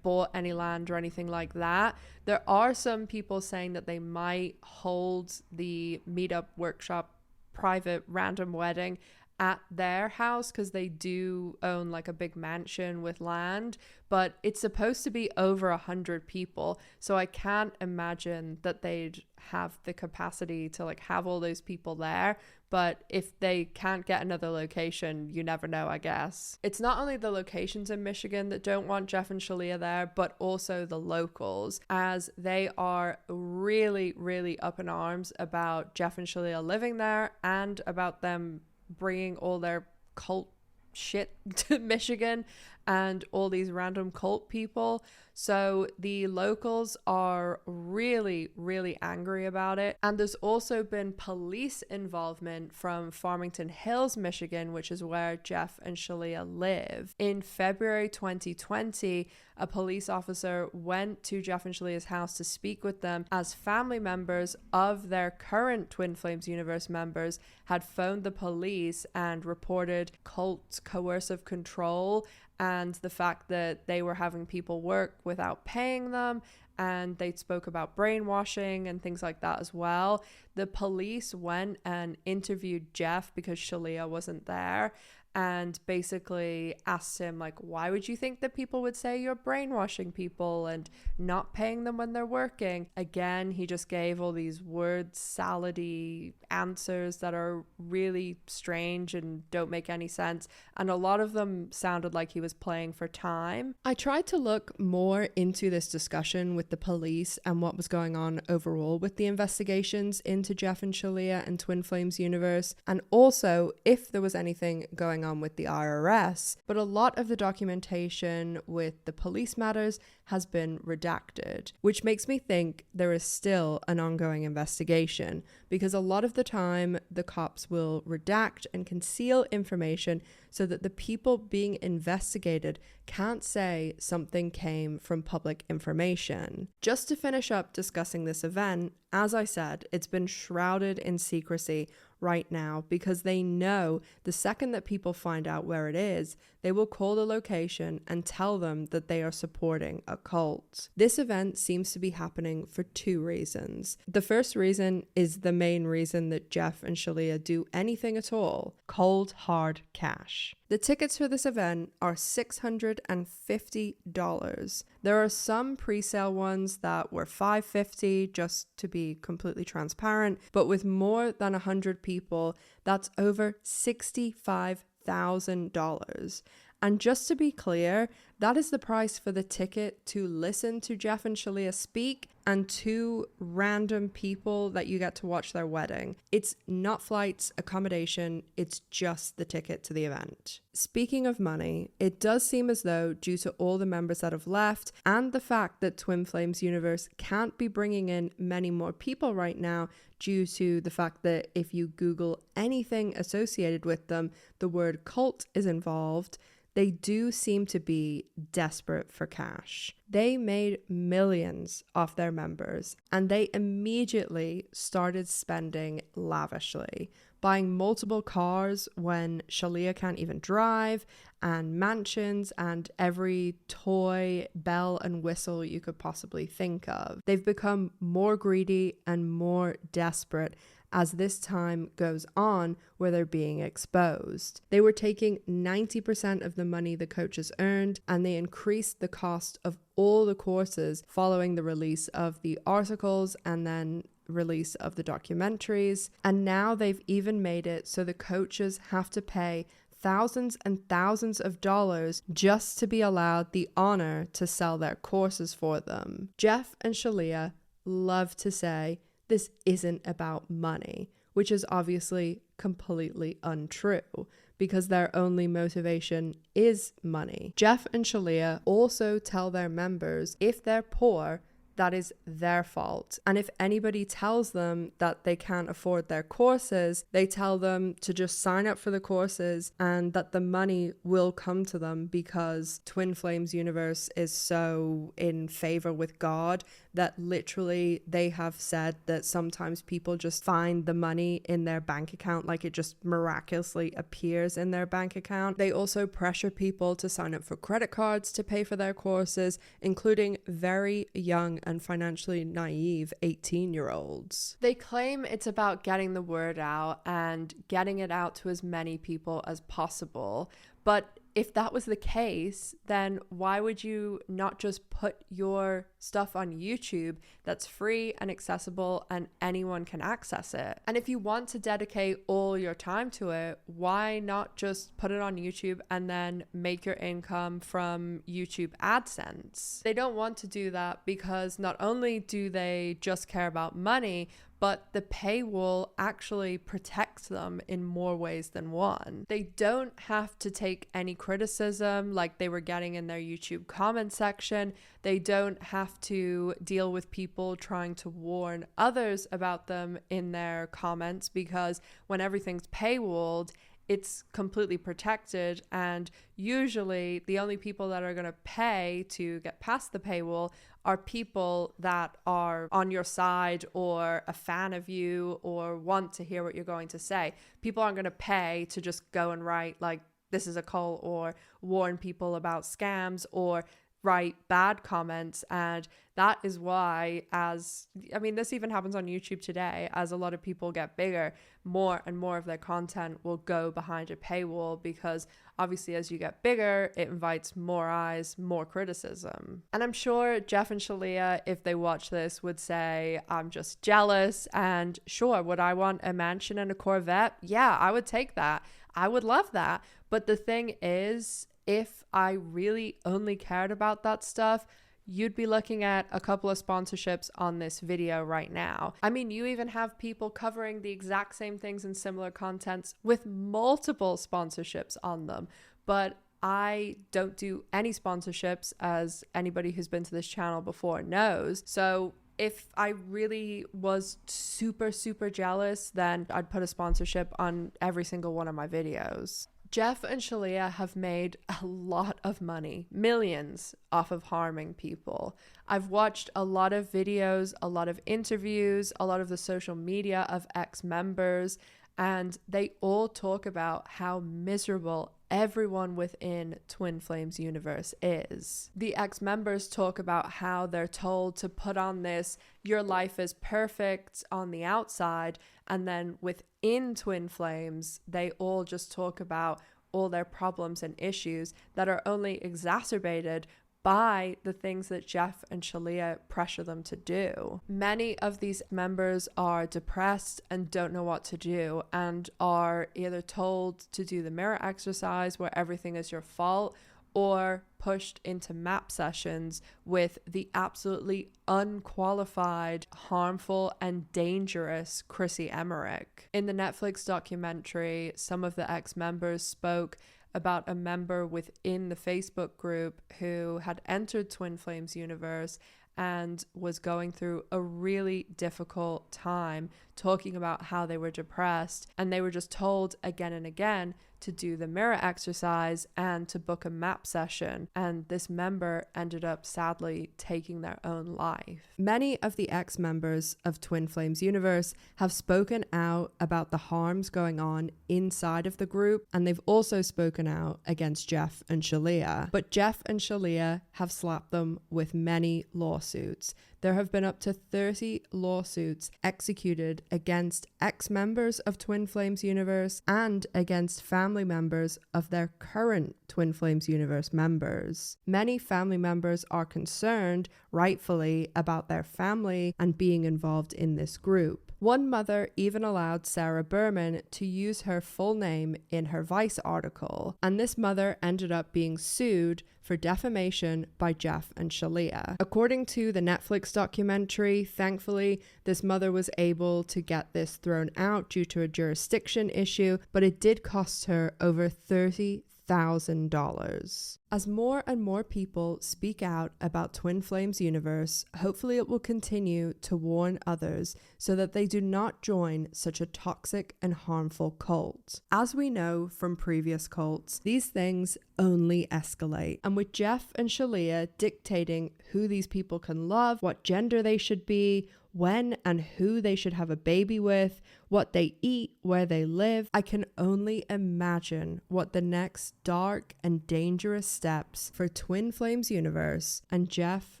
bought any land or anything like that. There are some people saying that they might hold the meetup workshop private random wedding at their house because they do own like a big mansion with land, but it's supposed to be over 100 people, so I can't imagine that they'd have the capacity to like have all those people there. But if they can't get another location, you never know, I guess. It's not only the locations in Michigan that don't want Jeff and Shaleia there, but also the locals, as they are really, really up in arms about Jeff and Shaleia living there and about them bringing all their cult shit to Michigan and all these random cult people. So the locals are really, really angry about it. And there's also been police involvement from Farmington Hills, Michigan, which is where Jeff and Shaleia live. In February 2020, a police officer went to Jeff and Shaleia's house to speak with them as family members of their current Twin Flames universe members had phoned the police and reported cult coercive control and the fact that they were having people work without paying them, and they spoke about brainwashing and things like that as well. The police went and interviewed Jeff because Shaleia wasn't there, and basically asked him, like, why would you think that people would say you're brainwashing people and not paying them when they're working? Again, he just gave all these word salady answers that are really strange and don't make any sense, and a lot of them sounded like he was playing for time. I tried to look more into this discussion with the police and what was going on overall with the investigations into Jeff and Shaleia and Twin Flames universe, and also if there was anything going on with the IRS, but a lot of the documentation with the police matters has been redacted, which makes me think there is still an ongoing investigation, because a lot of the time the cops will redact and conceal information so that the people being investigated can't say something came from public information. Just to finish up discussing this event, as I said, it's been shrouded in secrecy right now because they know the second that people find out where it is, they will call the location and tell them that they are supporting a cult. This event seems to be happening for two reasons. The first reason is the main reason that Jeff and Shaleia do anything at all: cold, hard cash. The tickets for this event are $650. There are some pre-sale ones that were $550, just to be completely transparent, but with more than 100 people, that's over $65,000. And just to be clear, that is the price for the ticket to listen to Jeff and Shaleia speak and two random people that you get to watch their wedding. It's not flights, accommodation, it's just the ticket to the event. Speaking of money, it does seem as though, due to all the members that have left and the fact that Twin Flames Universe can't be bringing in many more people right now due to the fact that if you Google anything associated with them, the word cult is involved, they do seem to be desperate for cash. They made millions off their members, and they immediately started spending lavishly, buying multiple cars when Shaleia can't even drive, and mansions, and every toy, bell and whistle you could possibly think of. They've become more greedy and more desperate as this time goes on where they're being exposed. They were taking 90% of the money the coaches earned, and they increased the cost of all the courses following the release of the articles and then release of the documentaries. And now they've even made it so the coaches have to pay thousands and thousands of dollars just to be allowed the honor to sell their courses for them. Jeff and Shaleia love to say this isn't about money, which is obviously completely untrue because their only motivation is money. Jeff and Shaleia also tell their members if they're poor, that is their fault. And if anybody tells them that they can't afford their courses, they tell them to just sign up for the courses and that the money will come to them because Twin Flames Universe is so in favor with God that literally they have said that sometimes people just find the money in their bank account, like it just miraculously appears in their bank account. They also pressure people to sign up for credit cards to pay for their courses, including very young and financially naive 18-year-olds. They claim it's about getting the word out and getting it out to as many people as possible, but if that was the case, then why would you not just put your stuff on YouTube that's free and accessible and anyone can access it? And if you want to dedicate all your time to it, why not just put it on YouTube and then make your income from YouTube AdSense? They don't want to do that because not only do they just care about money, but the paywall actually protects them in more ways than one. They don't have to take any criticism like they were getting in their YouTube comment section. They don't have to deal with people trying to warn others about them in their comments because when everything's paywalled, it's completely protected, and usually the only people that are going to pay to get past the paywall are people that are on your side or a fan of you or want to hear what you're going to say. People aren't going to pay to just go and write like this is a cult or warn people about scams or write bad comments. And that is why, this even happens on YouTube today, as a lot of people get bigger, more and more of their content will go behind a paywall, because obviously as you get bigger, it invites more eyes, more criticism. And I'm sure Jeff and Shaleia, if they watch this, would say, I'm just jealous. And sure, would I want a mansion and a Corvette? Yeah, I would take that. I would love that. But the thing is, if I really only cared about that stuff, you'd be looking at a couple of sponsorships on this video right now. I mean, you even have people covering the exact same things in similar contents with multiple sponsorships on them. But I don't do any sponsorships, as anybody who's been to this channel before knows. So if I really was super, super jealous, then I'd put a sponsorship on every single one of my videos. Jeff and Shaleia have made a lot of money, millions, off of harming people. I've watched a lot of videos, a lot of interviews, a lot of the social media of ex-members, and they all talk about how miserable everyone within Twin Flames universe is. The ex-members talk about how they're told to put on this "your life is perfect" on the outside, and then within Twin Flames, they all just talk about all their problems and issues that are only exacerbated by the things that Jeff and Shaleia pressure them to do. Many of these members are depressed and don't know what to do, and are either told to do the mirror exercise where everything is your fault, or pushed into map sessions with the absolutely unqualified, harmful, and dangerous Chrissy Emmerich. In the Netflix documentary, some of the ex-members spoke about a member within the Facebook group who had entered Twin Flames universe and was going through a really difficult time, talking about how they were depressed, and they were just told again and again to do the mirror exercise and to book a map session, and this member ended up sadly taking their own life. Many of the ex-members of Twin Flames universe have spoken out about the harms going on inside of the group, and they've also spoken out against Jeff and Shaleia. But Jeff and Shaleia have slapped them with many lawsuits. There have been up to 30 lawsuits executed against ex-members of Twin Flames universe and against family members of their current Twin Flames universe members. Many family members are concerned, rightfully, about their family and being involved in this group. One mother even allowed Sarah Berman to use her full name in her Vice article, and this mother ended up being sued for defamation by Jeff and Shaleia. According to the Netflix documentary, thankfully, this mother was able to get this thrown out due to a jurisdiction issue, but it did cost her over $30,000. As more and more people speak out about Twin Flames universe, hopefully it will continue to warn others so that they do not join such a toxic and harmful cult. As we know from previous cults, these things only escalate. And with Jeff and Shaleia dictating who these people can love, what gender they should be, when and who they should have a baby with, what they eat, where they live, I can only imagine what the next dark and dangerous steps for Twin Flames universe and Jeff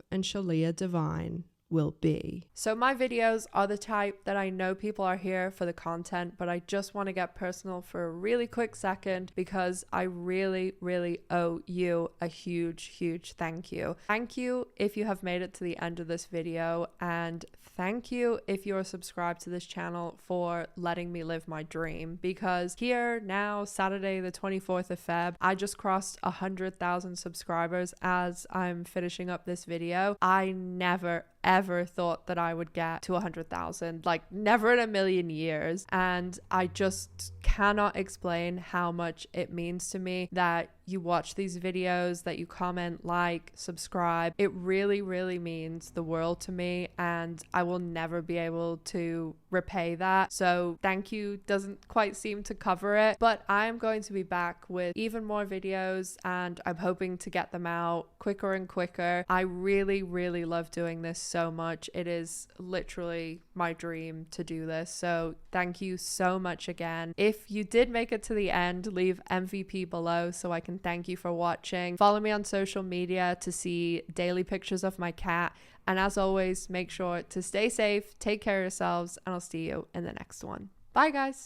and Shaleia Divine will be. So my videos are the type that I know people are here for the content, but I just want to get personal for a really quick second because I really, really owe you a huge, huge thank you. Thank you if you have made it to the end of this video, and thank you if you're subscribed to this channel for letting me live my dream, because here now, Saturday the 24th of Feb, I just crossed 100,000 subscribers as I'm finishing up this video. I never ever thought that I would get to 100,000, like never in a million years, and I just cannot explain how much it means to me that you watch these videos, that you comment, like, subscribe. It really, really means the world to me, and I will never be able to repay that. So thank you doesn't quite seem to cover it, but I am going to be back with even more videos, and I'm hoping to get them out quicker and quicker. I really, really love doing this so much. It is literally my dream to do this. So thank you so much again. If you did make it to the end, leave MVP below so I can and thank you for watching. Follow me on social media to see daily pictures of my cat. And as always, make sure to stay safe, take care of yourselves, and I'll see you in the next one. Bye, guys.